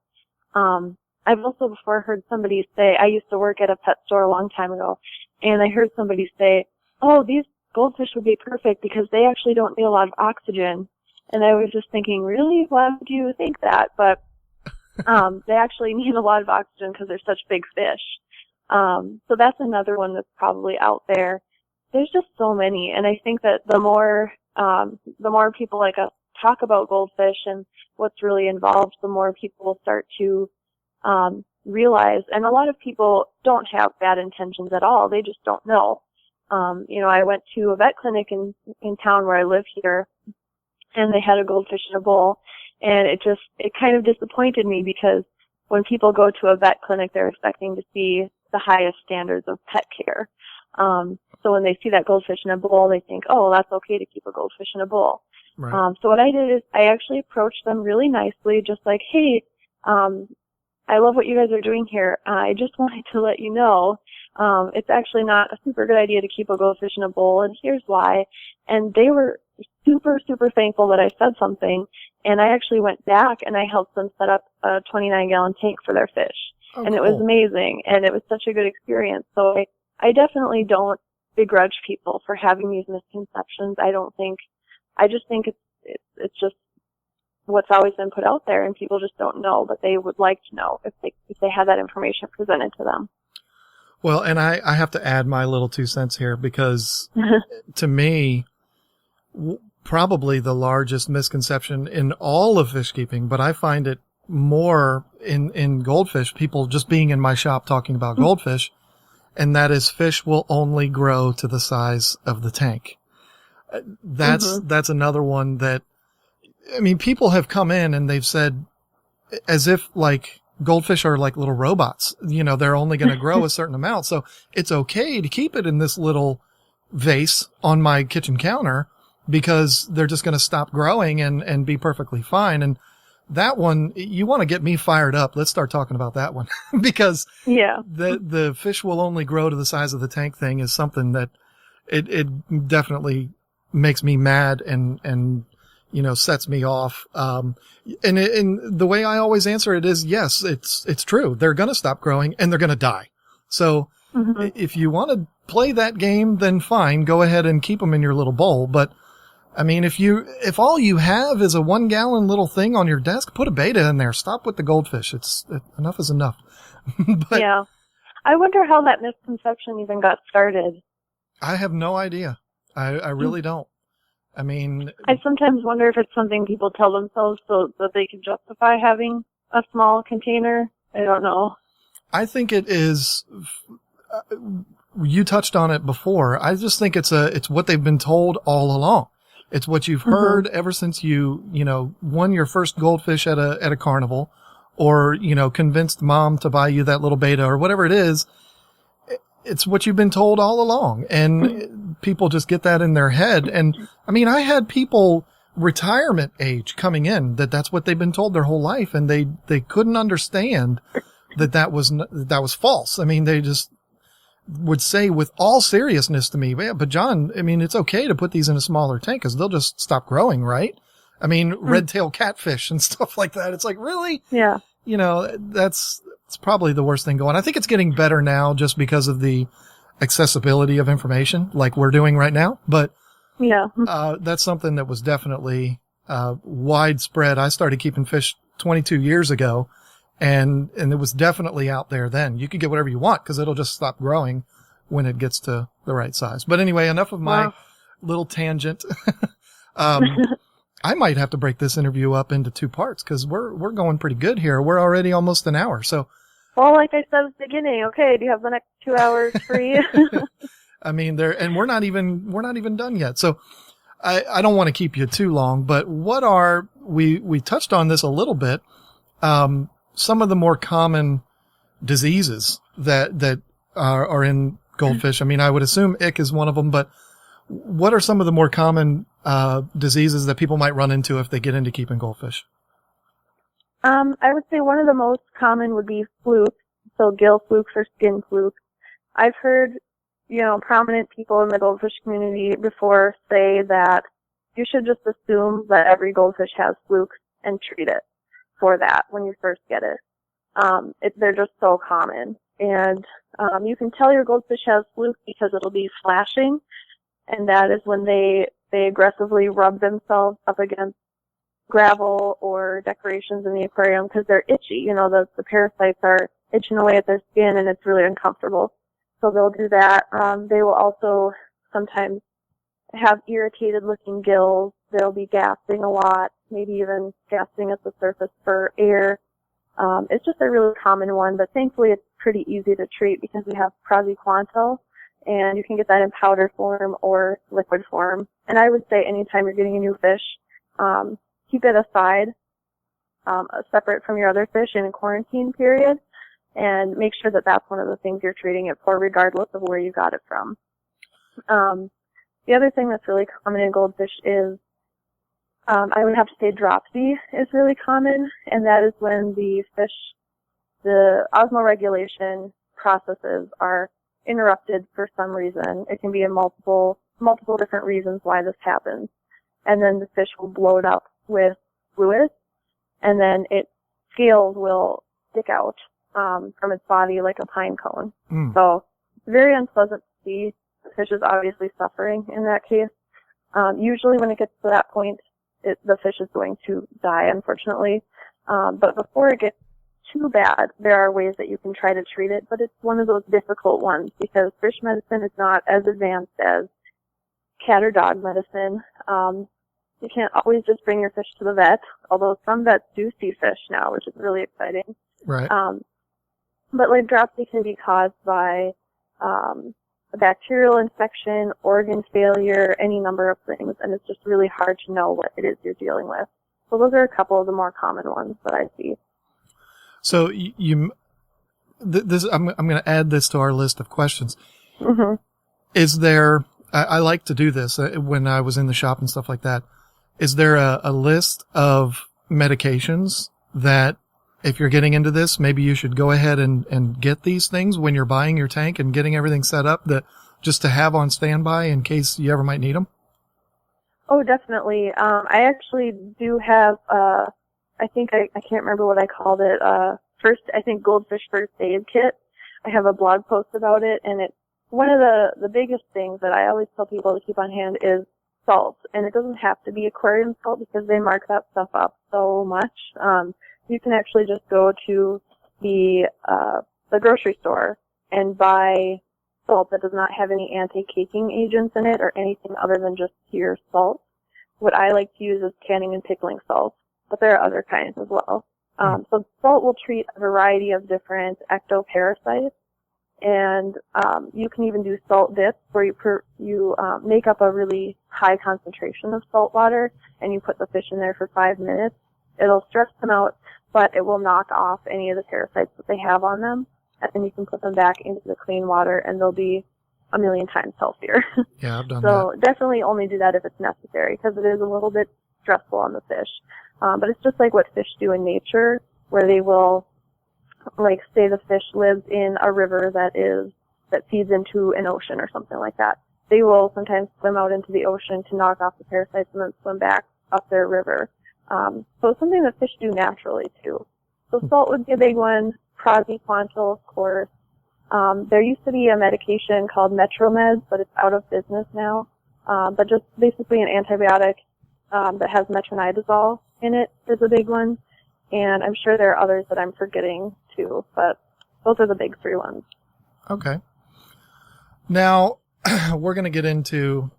I've also before heard somebody say, I used to work at a pet store a long time ago, and I heard somebody say, oh, these goldfish would be perfect because they actually don't need a lot of oxygen. And I was just thinking, really? Why would you think that? But they actually need a lot of oxygen because they're such big fish. So that's another one that's probably out there. There's just so many, and I think that the more people like us talk about goldfish and what's really involved, the more people will start to realize. And a lot of people don't have bad intentions at all; they just don't know. I went to a vet clinic in town where I live here, and they had a goldfish in a bowl, and it kind of disappointed me because when people go to a vet clinic, they're expecting to see the highest standards of pet care. So when they see that goldfish in a bowl, they think, oh, that's okay to keep a goldfish in a bowl. Right. So what I did is I actually approached them really nicely, just like, hey, I love what you guys are doing here. I just wanted to let you know, it's actually not a super good idea to keep a goldfish in a bowl, and here's why. And they were super, super thankful that I said something, and I actually went back and I helped them set up a 29-gallon tank for their fish. Oh, and cool. It was amazing, and it was such a good experience. So I definitely don't begrudge people for having these misconceptions. I just think it's just what's always been put out there, and people just don't know, but they would like to know if they had that information presented to them. Well, and I have to add my little 2 cents here because to me, probably the largest misconception in all of fish keeping, but I find it more in goldfish, people just being in my shop talking about goldfish, and that is fish will only grow to the size of the tank. That's another one that, I mean, people have come in and they've said, as if like goldfish are like little robots, they're only going to grow a certain amount. So it's okay to keep it in this little vase on my kitchen counter because they're just going to stop growing and be perfectly fine. And that one, you want to get me fired up. Let's start talking about that one because the fish will only grow to the size of the tank thing is something that it definitely makes me mad and sets me off. And the way I always answer it is, yes, it's true. They're going to stop growing and they're going to die. So if you want to play that game, then fine, go ahead and keep them in your little bowl. But I mean, if all you have is a 1-gallon little thing on your desk, put a beta in there. Stop with the goldfish. Enough is enough. But yeah. I wonder how that misconception even got started. I have no idea. I really don't. I mean, I sometimes wonder if it's something people tell themselves so that they can justify having a small container. I don't know. I think it is. You touched on it before. I just think it's what they've been told all along. It's what you've heard ever since you won your first goldfish at a carnival, or convinced mom to buy you that little beta or whatever it is. It's what you've been told all along, and people just get that in their head. And I mean, I had people retirement age coming in that's what they've been told their whole life. And they couldn't understand that was false. I mean, they just would say with all seriousness to me, yeah, but John, I mean, it's okay to put these in a smaller tank because they'll just stop growing, right? I mean, red-tailed catfish and stuff like that. It's like, really? Yeah. You know, it's probably the worst thing going. I think it's getting better now just because of the accessibility of information like we're doing right now. But yeah, that's something that was definitely widespread. I started keeping fish 22 years ago. And it was definitely out there then. You could get whatever you want because it'll just stop growing when it gets to the right size. But anyway, enough of my little tangent. I might have to break this interview up into 2 parts because we're going pretty good here. We're already almost an hour. So, well, like I said at the beginning, okay, do you have the next 2 hours free? I mean, we're not even done yet. So I don't want to keep you too long, but we touched on this a little bit. Some of the more common diseases that are in goldfish. I mean, I would assume ick is one of them, but what are some of the more common diseases that people might run into if they get into keeping goldfish? I would say one of the most common would be flukes, so gill flukes or skin flukes. I've heard, prominent people in the goldfish community before say that you should just assume that every goldfish has flukes and treat it for that when you first get it. They're just so common. And you can tell your goldfish has flukes because it'll be flashing, and that is when they aggressively rub themselves up against gravel or decorations in the aquarium because they're itchy. The parasites are itching away at their skin and it's really uncomfortable. So they'll do that. They will also sometimes have irritated looking gills. They'll be gasping a lot, maybe even gasping at the surface for air. It's just a really common one, but thankfully it's pretty easy to treat because we have praziquantel, and you can get that in powder form or liquid form. And I would say anytime you're getting a new fish, keep it aside, separate from your other fish in a quarantine period, and make sure that that's one of the things you're treating it for regardless of where you got it from. The other thing that's really common in goldfish is I would have to say dropsy is really common, and that is when the osmoregulation processes are interrupted for some reason. It can be in multiple different reasons why this happens. And then the fish will blow it up with fluid, and then its scales will stick out from its body like a pine cone. So it's very unpleasant to see. The fish is obviously suffering in that case. Usually when it gets to that point, the fish is going to die, unfortunately. But before it gets too bad, there are ways that you can try to treat it, but it's one of those difficult ones because fish medicine is not as advanced as cat or dog medicine. You can't always just bring your fish to the vet, although some vets do see fish now, which is really exciting. Right. But like dropsy can be caused by a bacterial infection, organ failure, any number of things, and it's just really hard to know what it is you're dealing with. So those are a couple of the more common ones that I see. So I'm going to add this to our list of questions. Mm-hmm. Is there, I like to do this when I was in the shop and stuff like that. Is there a list of medications that if you're getting into this, maybe you should go ahead and get these things when you're buying your tank and getting everything set up that just to have on standby in case you ever might need them? Oh, definitely. I actually do have, I think I can't remember what I called it, Goldfish First Aid Kit. I have a blog post about it, and it's one of the biggest things that I always tell people to keep on hand is salt. And it doesn't have to be aquarium salt because they mark that stuff up so much. You can actually just go to the grocery store and buy salt that does not have any anti-caking agents in it or anything other than just pure salt. What I like to use is canning and pickling salt, but there are other kinds as well. So salt will treat a variety of different ectoparasites, and you can even do salt dips where you make up a really high concentration of salt water and you put the fish in there for 5 minutes. It'll stress them out, but it will knock off any of the parasites that they have on them, and then you can put them back into the clean water, and they'll be a million times healthier. Yeah, I've done So definitely only do that if it's necessary, because it is a little bit stressful on the fish. But it's just like what fish do in nature, where they will, like, say the fish lives in a river that feeds into an ocean or something like that. They will sometimes swim out into the ocean to knock off the parasites and then swim back up their river. So it's something that fish do naturally too. So salt would be a big one. Praziquantel, of course. There used to be a medication called Metromeds, but it's out of business now. But just basically an antibiotic that has metronidazole in it is a big one. And I'm sure there are others that I'm forgetting too, but those are the big three ones. Okay. Now, we're going to get into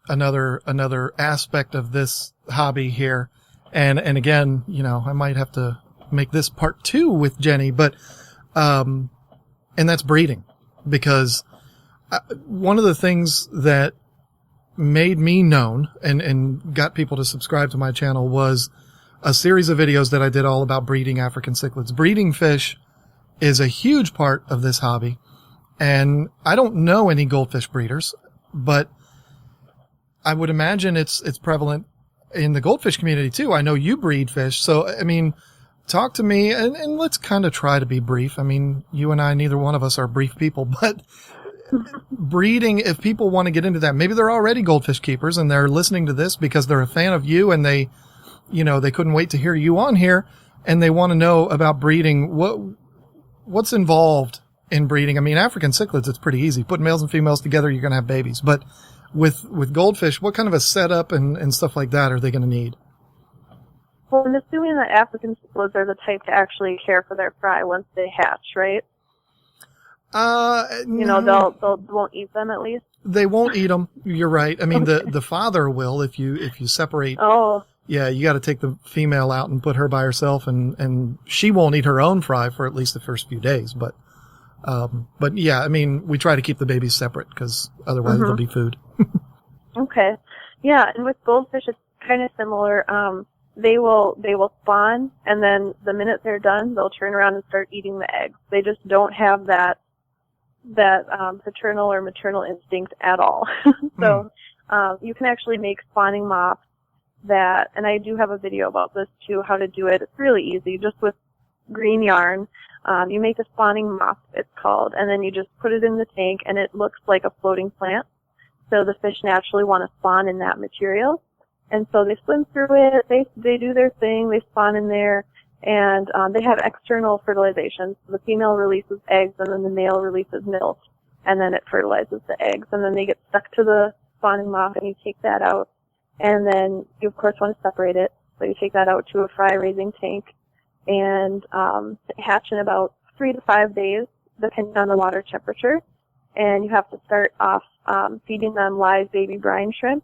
another aspect of this hobby here. And again, you know, I might have to make this part 2 with Jenny, but, and that's breeding, because one of the things that made me known and got people to subscribe to my channel was a series of videos that I did all about breeding African cichlids. Breeding fish is a huge part of this hobby. And I don't know any goldfish breeders, but I would imagine it's prevalent in the goldfish community too. I know you breed fish. So, I mean, talk to me and let's kind of try to be brief. I mean, you and I, neither one of us are brief people, but breeding, if people want to get into that, maybe they're already goldfish keepers and they're listening to this because they're a fan of you and they couldn't wait to hear you on here and they want to know about breeding. What's involved in breeding? I mean, African cichlids, it's pretty easy. Put males and females together, you're going to have babies. But with goldfish, what kind of a setup and stuff like that are they going to need? Well, I'm assuming that African cichlids are the type to actually care for their fry once they hatch, right? You know, they'll won't eat them at least. They won't eat them. You're right. I mean, the father will if you separate. Oh. Yeah, you got to take the female out and put her by herself, and she won't eat her own fry for at least the first few days. But yeah, I mean, we try to keep the babies separate because otherwise there'll be food. Okay. Yeah, and with goldfish, it's kind of similar. They will spawn, and then the minute they're done, they'll turn around and start eating the eggs. They just don't have that paternal or maternal instinct at all. So you can actually make spawning mops that, and I do have a video about this too, how to do it. It's really easy, just with green yarn. You make a spawning mop, it's called, and then you just put it in the tank, and it looks like a floating plant. So the fish naturally want to spawn in that material. And so they swim through it, they do their thing, they spawn in there, and they have external fertilization. So the female releases eggs, and then the male releases milk, and then it fertilizes the eggs. And then they get stuck to the spawning mop, and you take that out. And then you, of course, want to separate it. So you take that out to a fry-raising tank, and they hatch in about 3 to 5 days, depending on the water temperature. And you have to start off feeding them live baby brine shrimp.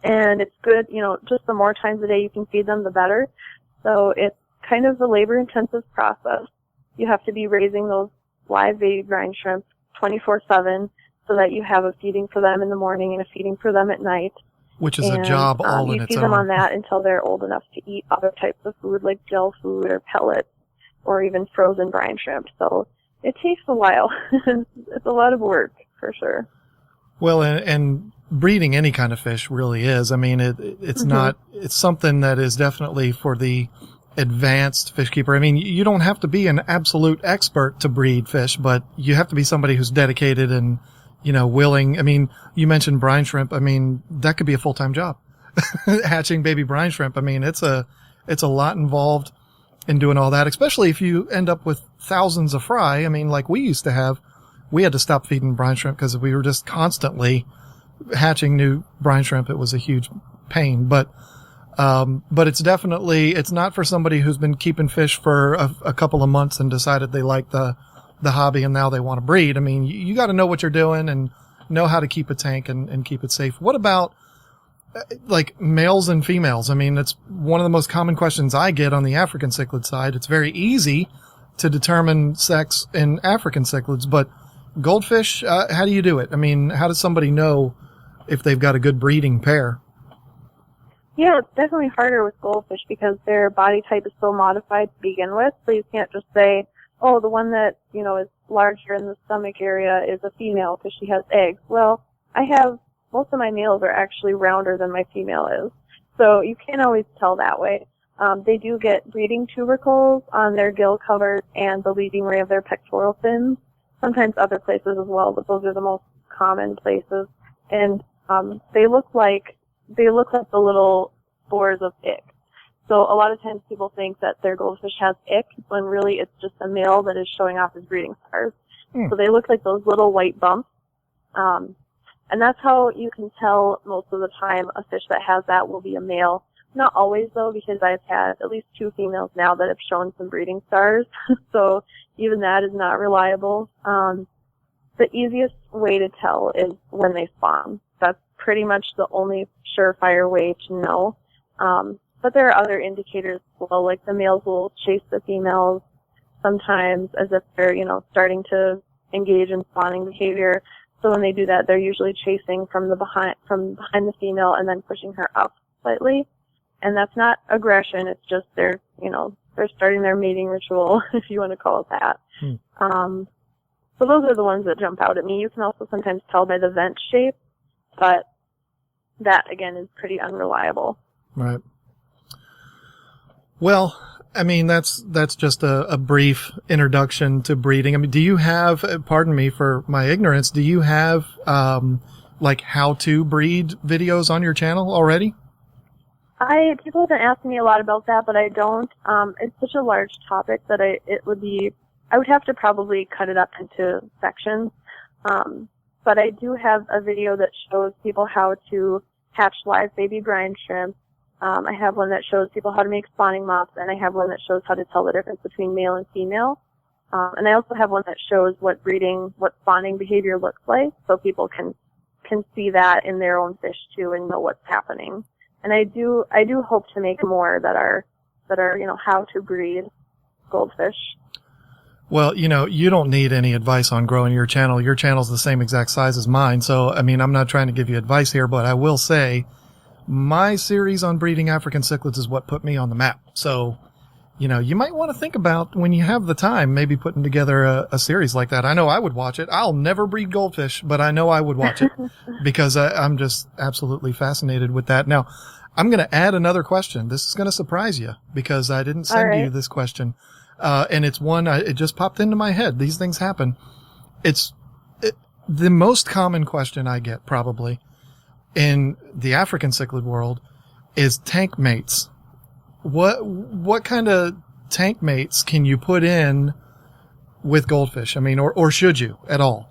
And it's good, you know, just the more times a day you can feed them, the better. So it's kind of a labor-intensive process. You have to be raising those live baby brine shrimp 24/7 so that you have a feeding for them in the morning and a feeding for them at night. Which is a job all in its own. You feed them on that until they're old enough to eat other types of food like gel food or pellets or even frozen brine shrimp. So it takes a while. It's a lot of work, for sure. Well, and breeding any kind of fish really is. I mean, it's not, it's something that is definitely for the advanced fish keeper. I mean, you don't have to be an absolute expert to breed fish, but you have to be somebody who's dedicated and, you know, willing. I mean, you mentioned brine shrimp. I mean, that could be a full-time job. Hatching baby brine shrimp. I mean, it's a lot involved in doing all that, especially if you end up with thousands of fry. I mean, like we used to have, we had to stop feeding brine shrimp because we were just constantly hatching new brine shrimp. It was a huge pain, but it's definitely, it's not for somebody who's been keeping fish for a couple of months and decided they like the hobby and now they want to breed. I mean, you got to know what you're doing and know how to keep a tank and keep it safe. What about like males and females? I mean, it's one of the most common questions I get on the African cichlid side. It's very easy to determine sex in African cichlids, but goldfish, how do you do it? I mean, how does somebody know if they've got a good breeding pair? Yeah, it's definitely harder with goldfish because their body type is so modified to begin with, so you can't just say, oh, the one that, you know, is larger in the stomach area is a female because she has eggs. Well, most of my males are actually rounder than my female is. So you can't always tell that way. They do get breeding tubercles on their gill covers and the leading ray of their pectoral fins. Sometimes other places as well, but those are the most common places. And they look like the little spores of ick. So a lot of times people think that their goldfish has ick when really it's just a male that is showing off his breeding stars. So they look like those little white bumps. And that's how you can tell most of the time a fish that has that will be a male. Not always though, because I've had at least 2 females now that have shown some breeding stars. So even that is not reliable. The easiest way to tell is when they spawn. That's pretty much the only surefire way to know. But there are other indicators as well, like the males will chase the females sometimes as if they're, starting to engage in spawning behavior. So when they do that, they're usually chasing from behind the female and then pushing her up slightly. And that's not aggression, it's just they're starting their mating ritual, if you want to call it that. So those are the ones that jump out at me. You can also sometimes tell by the vent shape, but that, again, is pretty unreliable. Right. Well, I mean, that's just a brief introduction to breeding. I mean, do you have, pardon me for my ignorance, do you have, like how to breed videos on your channel already? People have been asking me a lot about that, but I don't. It's such a large topic that I would have to probably cut it up into sections. But I do have a video that shows people how to hatch live baby brine shrimp. I have one that shows people how to make spawning mops, and I have one that shows how to tell the difference between male and female. And I also have one that shows what spawning behavior looks like, so people can see that in their own fish too and know what's happening. And I do hope to make more that are how to breed goldfish. Well, you don't need any advice on growing your channel. Your channel's the same exact size as mine. So, I mean, I'm not trying to give you advice here, but I will say my series on breeding African cichlids is what put me on the map. So, you might want to think about when you have the time, maybe putting together a series like that. I know I would watch it. I'll never breed goldfish, but I know I would watch it because I'm just absolutely fascinated with that. Now, I'm going to add another question. This is going to surprise you because I didn't send you this question. And it's one, it just popped into my head. These things happen. The most common question I get probably in the African cichlid world is tank mates. What kind of tank mates can you put in with goldfish? I mean, or should you at all?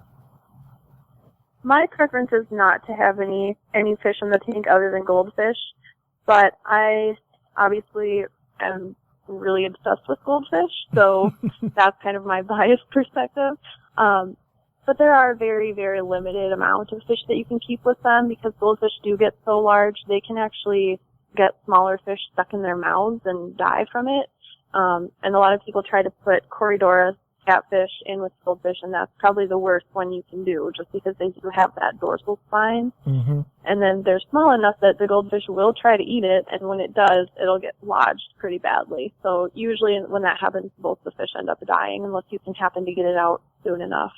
My preference is not to have any fish in the tank other than goldfish, but I obviously am really obsessed with goldfish, so that's kind of my biased perspective. But there are very, very limited amount of fish that you can keep with them because goldfish do get so large, they can actually get smaller fish stuck in their mouths and die from it. And a lot of people try to put Corydoras catfish in with goldfish, and that's probably the worst one you can do just because they do have that dorsal spine. Mm-hmm. And then they're small enough that the goldfish will try to eat it, and when it does, it'll get lodged pretty badly. So usually when that happens, both the fish end up dying unless you can happen to get it out soon enough.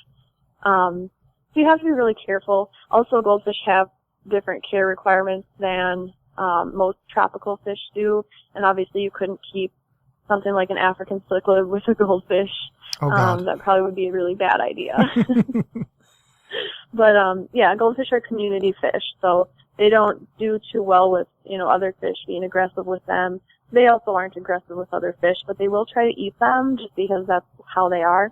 So you have to be really careful. Also, goldfish have different care requirements than most tropical fish do, and obviously you couldn't keep something like an African cichlid with a goldfish. Oh, God. That probably would be a really bad idea. But yeah, goldfish are community fish, so they don't do too well with other fish being aggressive with them. They also aren't aggressive with other fish, but they will try to eat them just because that's how they are.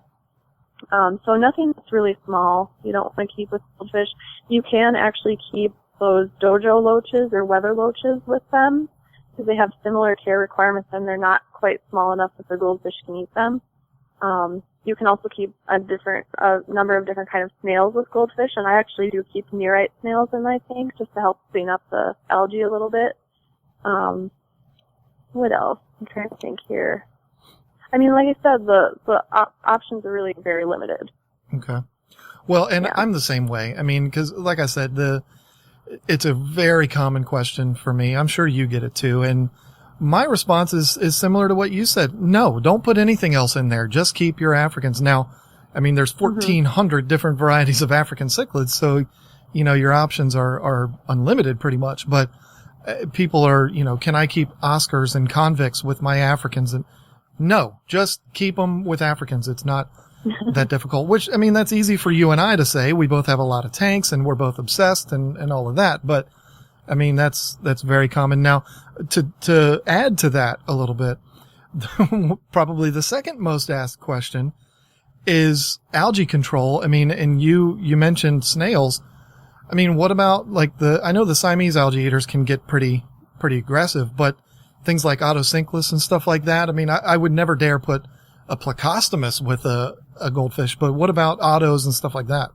So nothing that's really small you don't want to keep with goldfish. You can actually keep those dojo loaches or weather loaches with them because they have similar care requirements and they're not quite small enough that the goldfish can eat them. You can also keep a number of different kind of snails with goldfish, and I actually do keep nearite snails in my tank just to help clean up the algae a little bit. What else? I'm trying to think here. I mean, like I said, the options are really very limited. Okay. Well, and yeah. I'm the same way. I mean, because like I said, it's a very common question for me. I'm sure you get it too. And my response is similar to what you said. No, don't put anything else in there. Just keep your Africans. Now, I mean, there's 1,400 different varieties of African cichlids. So, your options are unlimited pretty much. But people are, can I keep Oscars and convicts with my Africans? And no, just keep them with Africans. It's not that difficult, which, I mean, that's easy for you and I to say. We both have a lot of tanks and we're both obsessed and all of that. But I mean, that's very common. Now, to add to that a little bit, probably the second most asked question is algae control. I mean, and you mentioned snails. I mean, what about I know the Siamese algae eaters can get pretty aggressive, but things like Otocinclus and stuff like that. I mean, I would never dare put a Plecostomus with a goldfish, but what about Ottos and stuff like that?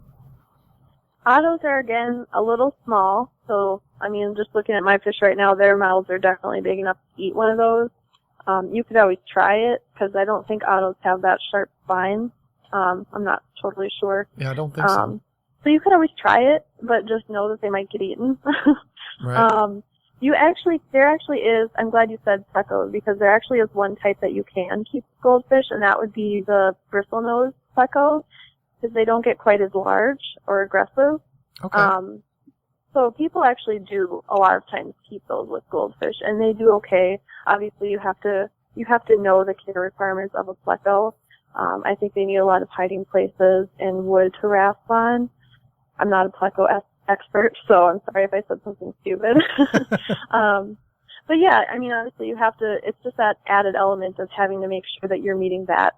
Ottos are, again, a little small. So, I mean, just looking at my fish right now, their mouths are definitely big enough to eat one of those. You could always try it, because I don't think Ottos have that sharp spines. I'm not totally sure. Yeah, I don't think so. So you could always try it, but just know that they might get eaten. Right. There actually is, I'm glad you said pleco, because there actually is one type that you can keep goldfish, and that would be the bristlenose pleco, because they don't get quite as large or aggressive. Okay. So people actually do a lot of times keep those with goldfish, and they do okay. Obviously, you have to know the care requirements of a pleco. I think they need a lot of hiding places and wood to rasp on. I'm not a pleco expert, so I'm sorry if I said something stupid. But yeah, I mean, obviously it's just that added element of having to make sure that you're meeting that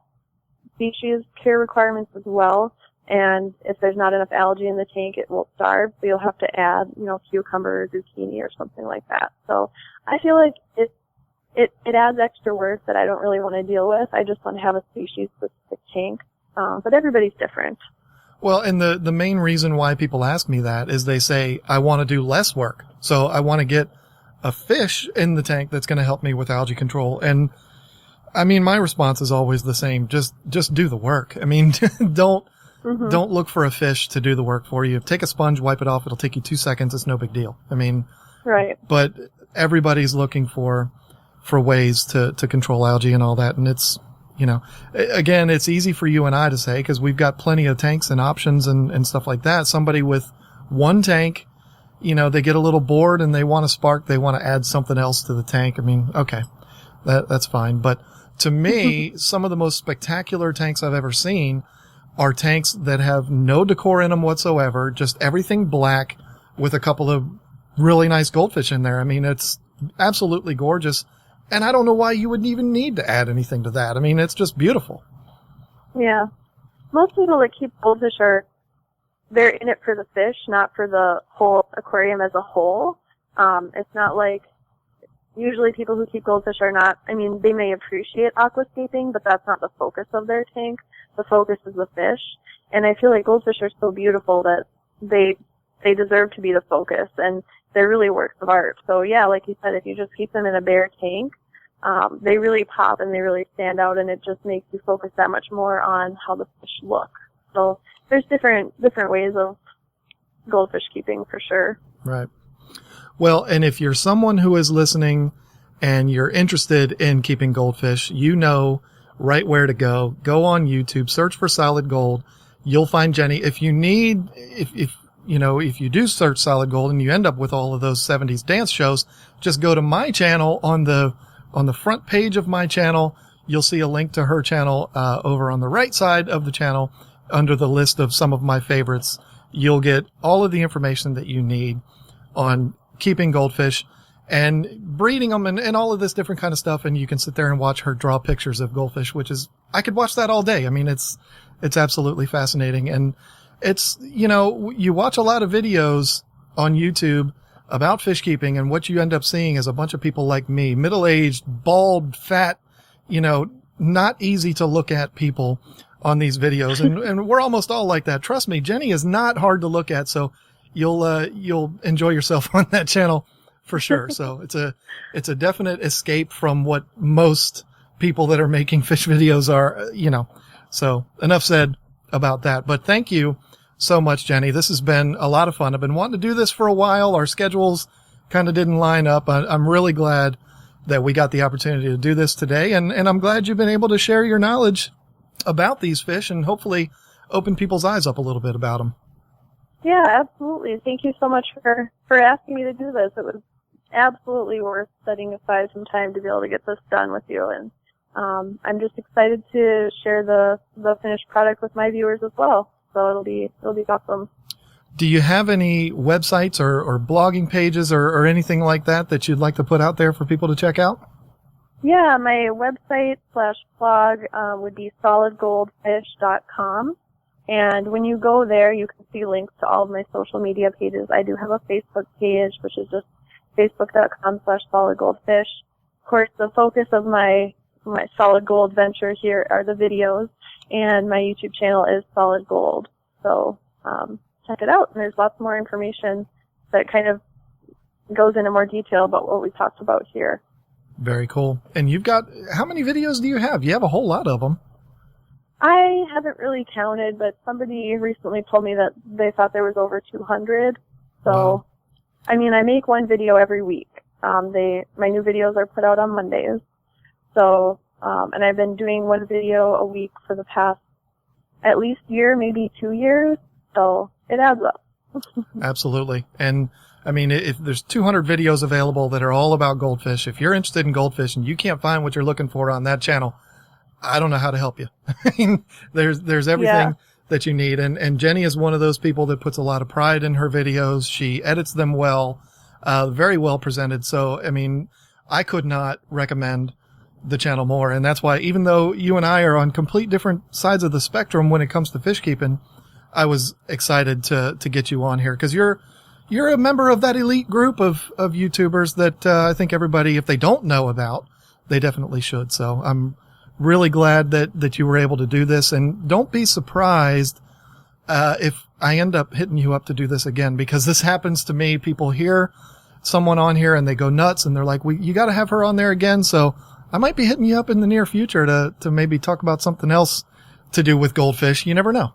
species care requirements as well. And if there's not enough algae in the tank, it will starve, so you'll have to add, cucumber, zucchini, or something like that. So I feel like it adds extra work that I don't really want to deal with. I just want to have a species-specific tank. But everybody's different. Well, and the main reason why people ask me that is they say, I want to do less work. So I want to get a fish in the tank that's going to help me with algae control. And I mean, my response is always the same. Just do the work. I mean, don't look for a fish to do the work for you. Take a sponge, wipe it off. It'll take you 2 seconds. It's no big deal. I mean, right. But everybody's looking for ways to control algae and all that. And it's, again, it's easy for you and I to say, because we've got plenty of tanks and options and stuff like that. Somebody with one tank, they get a little bored and they want to spark. They want to add something else to the tank. I mean, okay, that's fine. But to me, some of the most spectacular tanks I've ever seen are tanks that have no decor in them whatsoever, just everything black with a couple of really nice goldfish in there. I mean, it's absolutely gorgeous. And I don't know why you wouldn't even need to add anything to that. I mean, it's just beautiful. Yeah. Most people that keep goldfish they're in it for the fish, not for the whole aquarium as a whole. It's not like, usually people who keep goldfish are not, I mean, they may appreciate aquascaping, but that's not the focus of their tank. The focus is the fish. And I feel like goldfish are so beautiful that they deserve to be the focus, and they're really works of art. So yeah, like you said, if you just keep them in a bare tank, they really pop and they really stand out, and it just makes you focus that much more on how the fish look. So there's different ways of goldfish keeping for sure. Right. Well, and if you're someone who is listening and you're interested in keeping goldfish, you know right where to go. Go on YouTube, search for Solid Gold. You'll find Jenny. If you need, if you do search Solid Gold and you end up with all of those 70s dance shows, just go to my channel. On the front page of my channel, you'll see a link to her channel, over on the right side of the channel under the list of some of my favorites. You'll get all of the information that you need on keeping goldfish and breeding them and all of this different kind of stuff. And you can sit there and watch her draw pictures of goldfish, which is, I could watch that all day. I mean, it's absolutely fascinating. And it's, you watch a lot of videos on YouTube about fish keeping, and what you end up seeing is a bunch of people like me, middle-aged, bald, fat, not easy to look at people on these videos. And we're almost all like that. Trust me, Jenny is not hard to look at. So you'll enjoy yourself on that channel for sure. So it's a definite escape from what most people that are making fish videos are, So enough said about that. But thank you so much, Jenny. This has been a lot of fun. I've been wanting to do this for a while. Our schedules kind of didn't line up. I'm really glad that we got the opportunity to do this today. And I'm glad you've been able to share your knowledge about these fish. And hopefully open people's eyes up a little bit about them. Yeah, absolutely. Thank you so much for asking me to do this. It was absolutely worth setting aside some time to be able to get this done with you. And I'm just excited to share the finished product with my viewers as well. So it'll be awesome. Do you have any websites or blogging pages or anything like that you'd like to put out there for people to check out? Yeah, my website /blog would be solidgoldfish.com. And when you go there, you can see links to all of my social media pages. I do have a Facebook page, which is just facebook.com/solidgoldfish. Of course, the focus of my Solid Gold venture here are the videos, and my YouTube channel is Solid Gold. So check it out, and there's lots more information that kind of goes into more detail about what we talked about here. Very cool. And you've got, how many videos do you have? You have a whole lot of them. I haven't really counted, but somebody recently told me that they thought there was over 200. So, wow. I mean, I make one video every week. My new videos are put out on Mondays. So, and I've been doing one video a week for the past at least year, maybe 2 years. So it adds up. Absolutely. And I mean, if there's 200 videos available that are all about goldfish, if you're interested in goldfish and you can't find what you're looking for on that channel, I don't know how to help you. I mean, there's everything that you need. And Jenny is one of those people that puts a lot of pride in her videos. She edits them well, very well presented. So, I mean, I could not recommend the channel more. And that's why, even though you and I are on complete different sides of the spectrum when it comes to fish keeping, I was excited to get you on here, because you're a member of that elite group of YouTubers that I think everybody, if they don't know about, they definitely should. So I'm really glad that you were able to do this. And don't be surprised if I end up hitting you up to do this again, because this happens to me. People hear someone on here and they go nuts, and they're like, you got to have her on there again. So I might be hitting you up in the near future to maybe talk about something else to do with goldfish. You never know.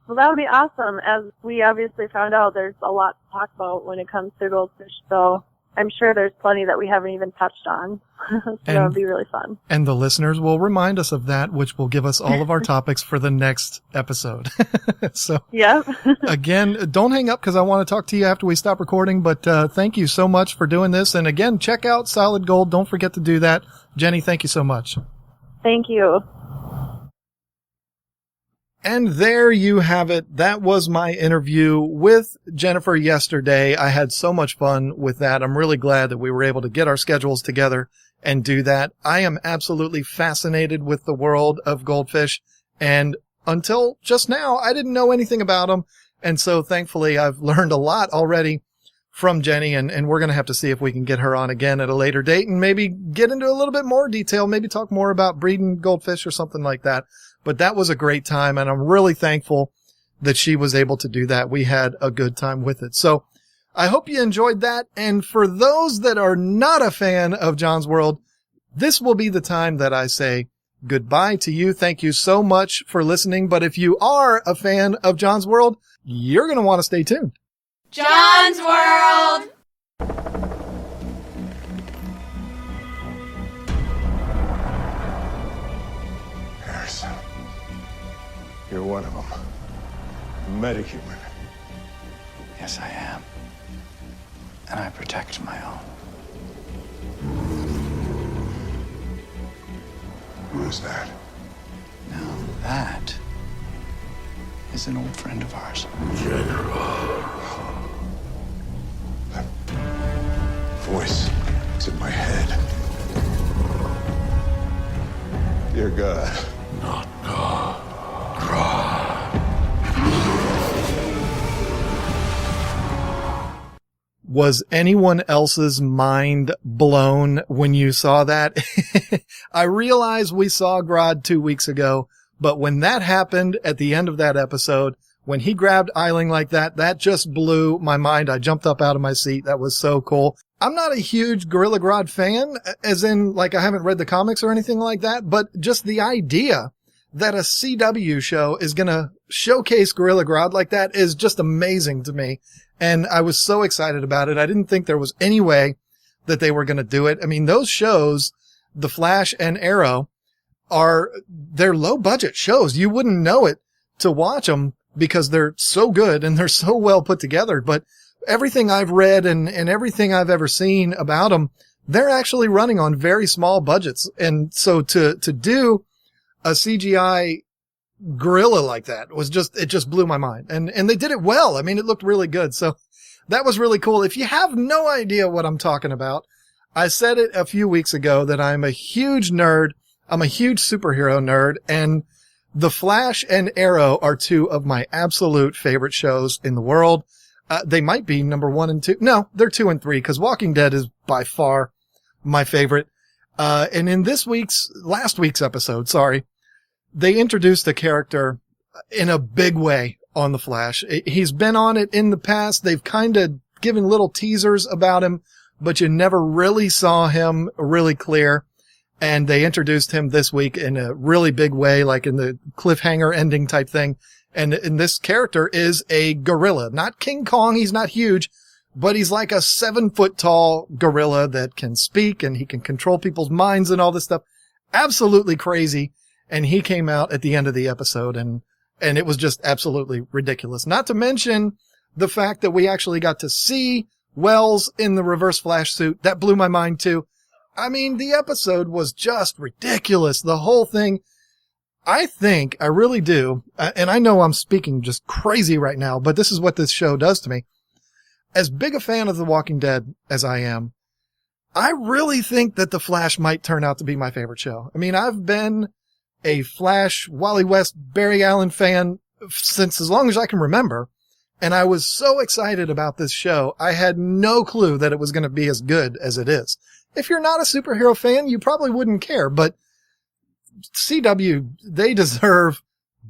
Well, that would be awesome. As we obviously found out, there's a lot to talk about when it comes to goldfish. So I'm sure there's plenty that we haven't even touched on. So that would be really fun. And the listeners will remind us of that, which will give us all of our topics for the next episode. So, yeah. Again, don't hang up, because I want to talk to you after we stop recording. But thank you so much for doing this. And again, check out Solid Gold. Don't forget to do that. Jenny, thank you so much. Thank you. And there you have it. That was my interview with Jennifer yesterday. I had so much fun with that. I'm really glad that we were able to get our schedules together and do that. I am absolutely fascinated with the world of goldfish. And until just now, I didn't know anything about them. And so thankfully, I've learned a lot already from Jenny, and we're going to have to see if we can get her on again at a later date and maybe get into a little bit more detail, maybe talk more about breeding goldfish or something like that. But that was a great time, and I'm really thankful that she was able to do that. We had a good time with it. So I hope you enjoyed that. And for those that are not a fan of John's World, this will be the time that I say goodbye to you. Thank you so much for listening. But if you are a fan of John's World, you're going to want to stay tuned. John's World! Harrison, you're one of them. Metahuman. Yes, I am. And I protect my own. Who's that? Now that is an old friend of ours. General. That voice is in my head. Dear God. Not God. Was anyone else's mind blown when you saw that? I realize we saw Grodd 2 weeks ago, but when that happened at the end of that episode, when he grabbed Eiling like that, that just blew my mind. I jumped up out of my seat. That was so cool. I'm not a huge Gorilla Grodd fan, as in, like, I haven't read the comics or anything like that, but just the idea that a CW show is going to showcase Gorilla Grodd like that is just amazing to me. And I was so excited about it. I didn't think there was any way that they were going to do it. I mean, those shows, The Flash and Arrow, they're low budget shows. You wouldn't know it to watch them because they're so good and they're so well put together. But everything I've read and everything I've ever seen about them, they're actually running on very small budgets. And so to do a CGI gorilla like that it just blew my mind. And they did it well. I mean, it looked really good. So that was really cool. If you have no idea what I'm talking about, I said it a few weeks ago that I'm a huge nerd. I'm a huge superhero nerd, and The Flash and Arrow are two of my absolute favorite shows in the world. They might be number 1 and 2. No, they're 2 and 3 because Walking Dead is by far my favorite. And in last week's episode, they introduced a character in a big way on The Flash. He's been on it in the past. They've kind of given little teasers about him, but you never really saw him really clear. And they introduced him this week in a really big way, like in the cliffhanger ending type thing. And this character is a gorilla, not King Kong. He's not huge, but he's like a 7-foot tall gorilla that can speak and he can control people's minds and all this stuff. Absolutely crazy. And he came out at the end of the episode and it was just absolutely ridiculous. Not to mention the fact that we actually got to see Wells in the Reverse Flash suit. That blew my mind too. I mean, the episode was just ridiculous. The whole thing. I really do, and I know I'm speaking just crazy right now, but this is what this show does to me. As big a fan of The Walking Dead as I am, I really think that The Flash might turn out to be my favorite show. I mean, I've been a Flash, Wally West, Barry Allen fan since as long as I can remember, and I was so excited about this show, I had no clue that it was going to be as good as it is. If you're not a superhero fan, you probably wouldn't care, but CW, they deserve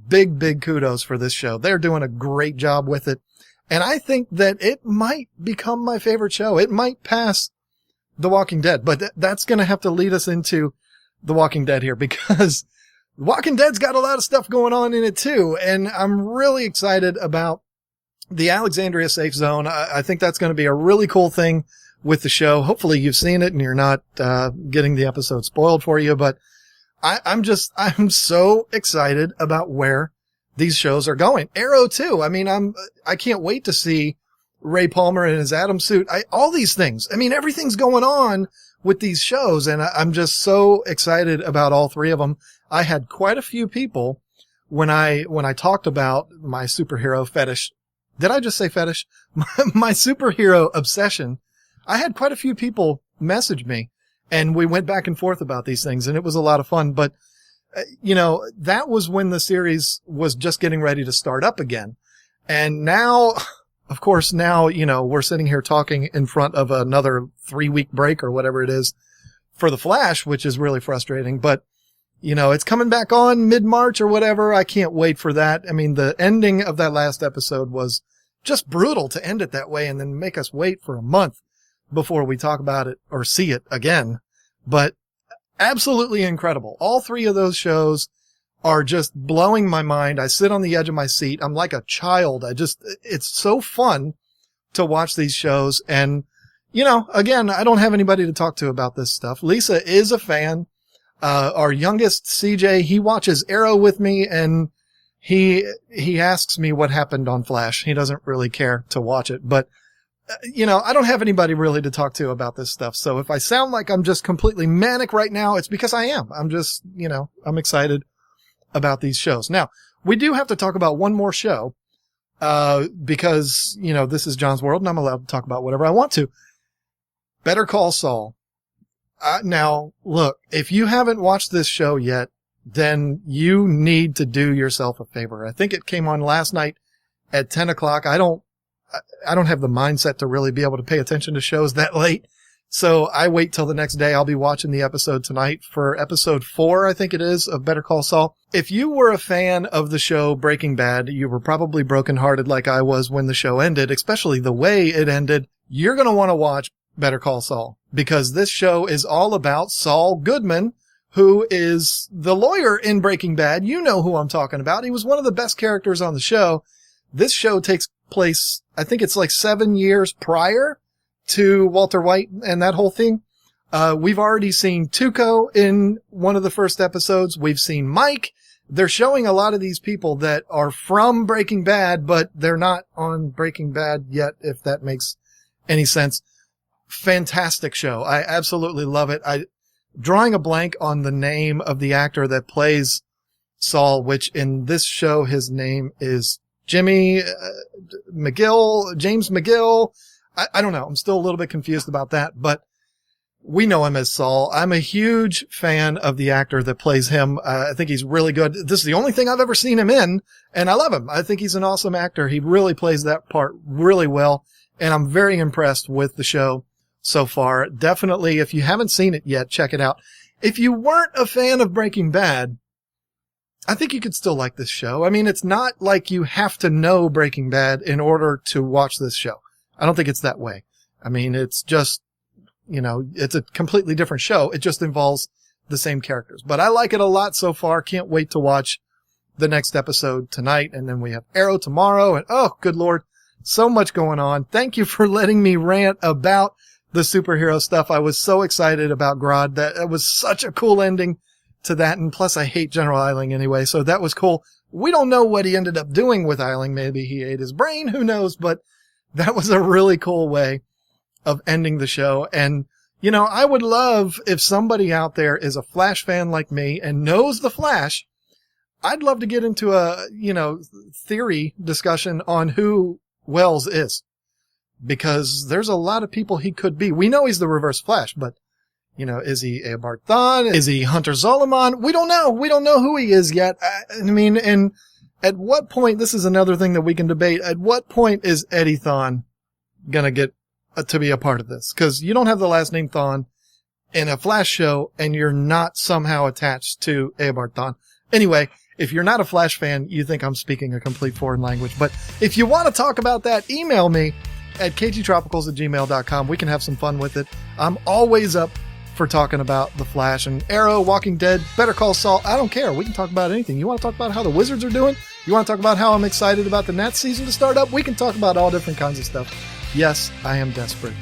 big kudos for this show. They're doing a great job with it. And I think that it might become my favorite show. It might pass The Walking Dead, but that's going to have to lead us into The Walking Dead here because The Walking Dead's got a lot of stuff going on in it too. And I'm really excited about the Alexandria Safe Zone. I think that's going to be a really cool thing with the show. Hopefully you've seen it and you're not getting the episode spoiled for you, but I'm so excited about where these shows are going. Arrow too. I mean, I can't wait to see Ray Palmer in his Atom suit. All these things. I mean, everything's going on with these shows and I'm just so excited about all three of them. I had quite a few people when I talked about my superhero fetish. Did I just say fetish? My superhero obsession. I had quite a few people message me. And we went back and forth about these things, and it was a lot of fun. But, that was when the series was just getting ready to start up again. And now, of course, we're sitting here talking in front of another 3-week break or whatever it is for The Flash, which is really frustrating. But, it's coming back on mid-March or whatever. I can't wait for that. I mean, the ending of that last episode was just brutal to end it that way and then make us wait for a month before we talk about it or see it again. But absolutely incredible. All three of those shows are just blowing my mind. I sit on the edge of my seat. I'm like a child. It's so fun to watch these shows. And, again, I don't have anybody to talk to about this stuff. Lisa is a fan. Our youngest CJ, he watches Arrow with me and he asks me what happened on Flash. He doesn't really care to watch it, but I don't have anybody really to talk to about this stuff. So if I sound like I'm just completely manic right now, it's because I am. I'm just, I'm excited about these shows. Now, we do have to talk about one more show, because, this is John's World and I'm allowed to talk about whatever I want to. Better Call Saul. Now, look, if you haven't watched this show yet, then you need to do yourself a favor. I think it came on last night at 10 o'clock. I don't have the mindset to really be able to pay attention to shows that late. So I wait till the next day. I'll be watching the episode tonight for episode 4, I think it is, of Better Call Saul. If you were a fan of the show Breaking Bad, you were probably brokenhearted like I was when the show ended, especially the way it ended. You're going to want to watch Better Call Saul because this show is all about Saul Goodman, who is the lawyer in Breaking Bad. You know who I'm talking about. He was one of the best characters on the show. This show takes place, I think it's like 7 years prior to Walter White and that whole thing. We've already seen Tuco in one of the first episodes. We've seen Mike. they're showing a lot of these people that are from Breaking Bad, but they're not on Breaking Bad yet, if that makes any sense. Fantastic show. I absolutely love it. Drawing a blank on the name of the actor that plays Saul, which in this show, his name is James McGill. I don't know. I'm still a little bit confused about that, but we know him as Saul. I'm a huge fan of the actor that plays him. I think he's really good. This is the only thing I've ever seen him in, and I love him. I think he's an awesome actor. He really plays that part really well, and I'm very impressed with the show so far. Definitely, if you haven't seen it yet, check it out. If you weren't a fan of Breaking Bad, I think you could still like this show. I mean, it's not like you have to know Breaking Bad in order to watch this show. I don't think it's that way. I mean, it's just, it's a completely different show. It just involves the same characters. But I like it a lot so far. Can't wait to watch the next episode tonight. And then we have Arrow tomorrow. And oh, good Lord, so much going on. Thank you for letting me rant about the superhero stuff. I was so excited about Grodd. That was such a cool ending to that. And plus, I hate General Eiling anyway. So that was cool. We don't know what he ended up doing with Eiling. Maybe he ate his brain. Who knows? But that was a really cool way of ending the show. And, I would love if somebody out there is a Flash fan like me and knows the Flash. I'd love to get into a, theory discussion on who Wells is, because there's a lot of people he could be. We know he's the Reverse Flash, but, is he Eobard Thawne? Is he Hunter Zolomon? We don't know. We don't know who he is yet. And at what point, this is another thing that we can debate, at what point is Eddie Thawne going to get to be a part of this? Because you don't have the last name Thawne in a Flash show, and you're not somehow attached to Eobard Thawne. Anyway, if you're not a Flash fan, you think I'm speaking a complete foreign language. But if you want to talk about that, email me at kgtropicals@gmail.com. We can have some fun with it. I'm always up for talking about the Flash and Arrow, Walking Dead, Better Call Saul. I don't care. We can talk about anything. You want to talk about how the Wizards are doing? You want to talk about how I'm excited about the Nats season to start up? We can talk about all different kinds of stuff. Yes, I am desperate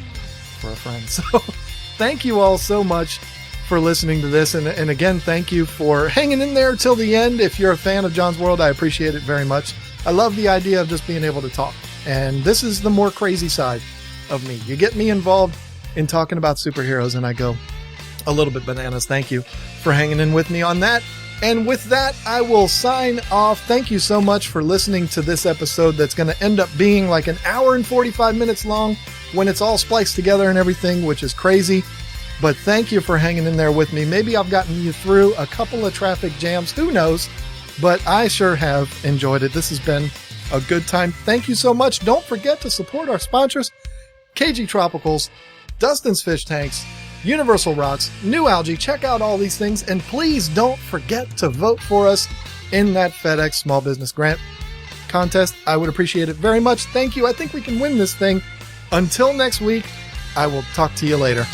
for a friend. So thank you all so much for listening to this. And again, thank you for hanging in there till the end. If you're a fan of John's World, I appreciate it very much. I love the idea of just being able to talk. And this is the more crazy side of me. You get me involved in talking about superheroes, and I go a little bit bananas. Thank you for hanging in with me on that. And with that, I will sign off. Thank you so much for listening to this episode that's going to end up being like an hour and 45 minutes long when it's all spliced together and everything, which is crazy. But thank you for hanging in there with me. Maybe I've gotten you through a couple of traffic jams. Who knows? But I sure have enjoyed it. This has been a good time. Thank you so much. Don't forget to support our sponsors, KGTropicals, Dustin's Fish Tanks, Universal Rocks, New Algae. Check out all these things. And please don't forget to vote for us in that FedEx Small Business Grant contest. I would appreciate it very much. Thank you. I think we can win this thing. Until next week, I will talk to you later.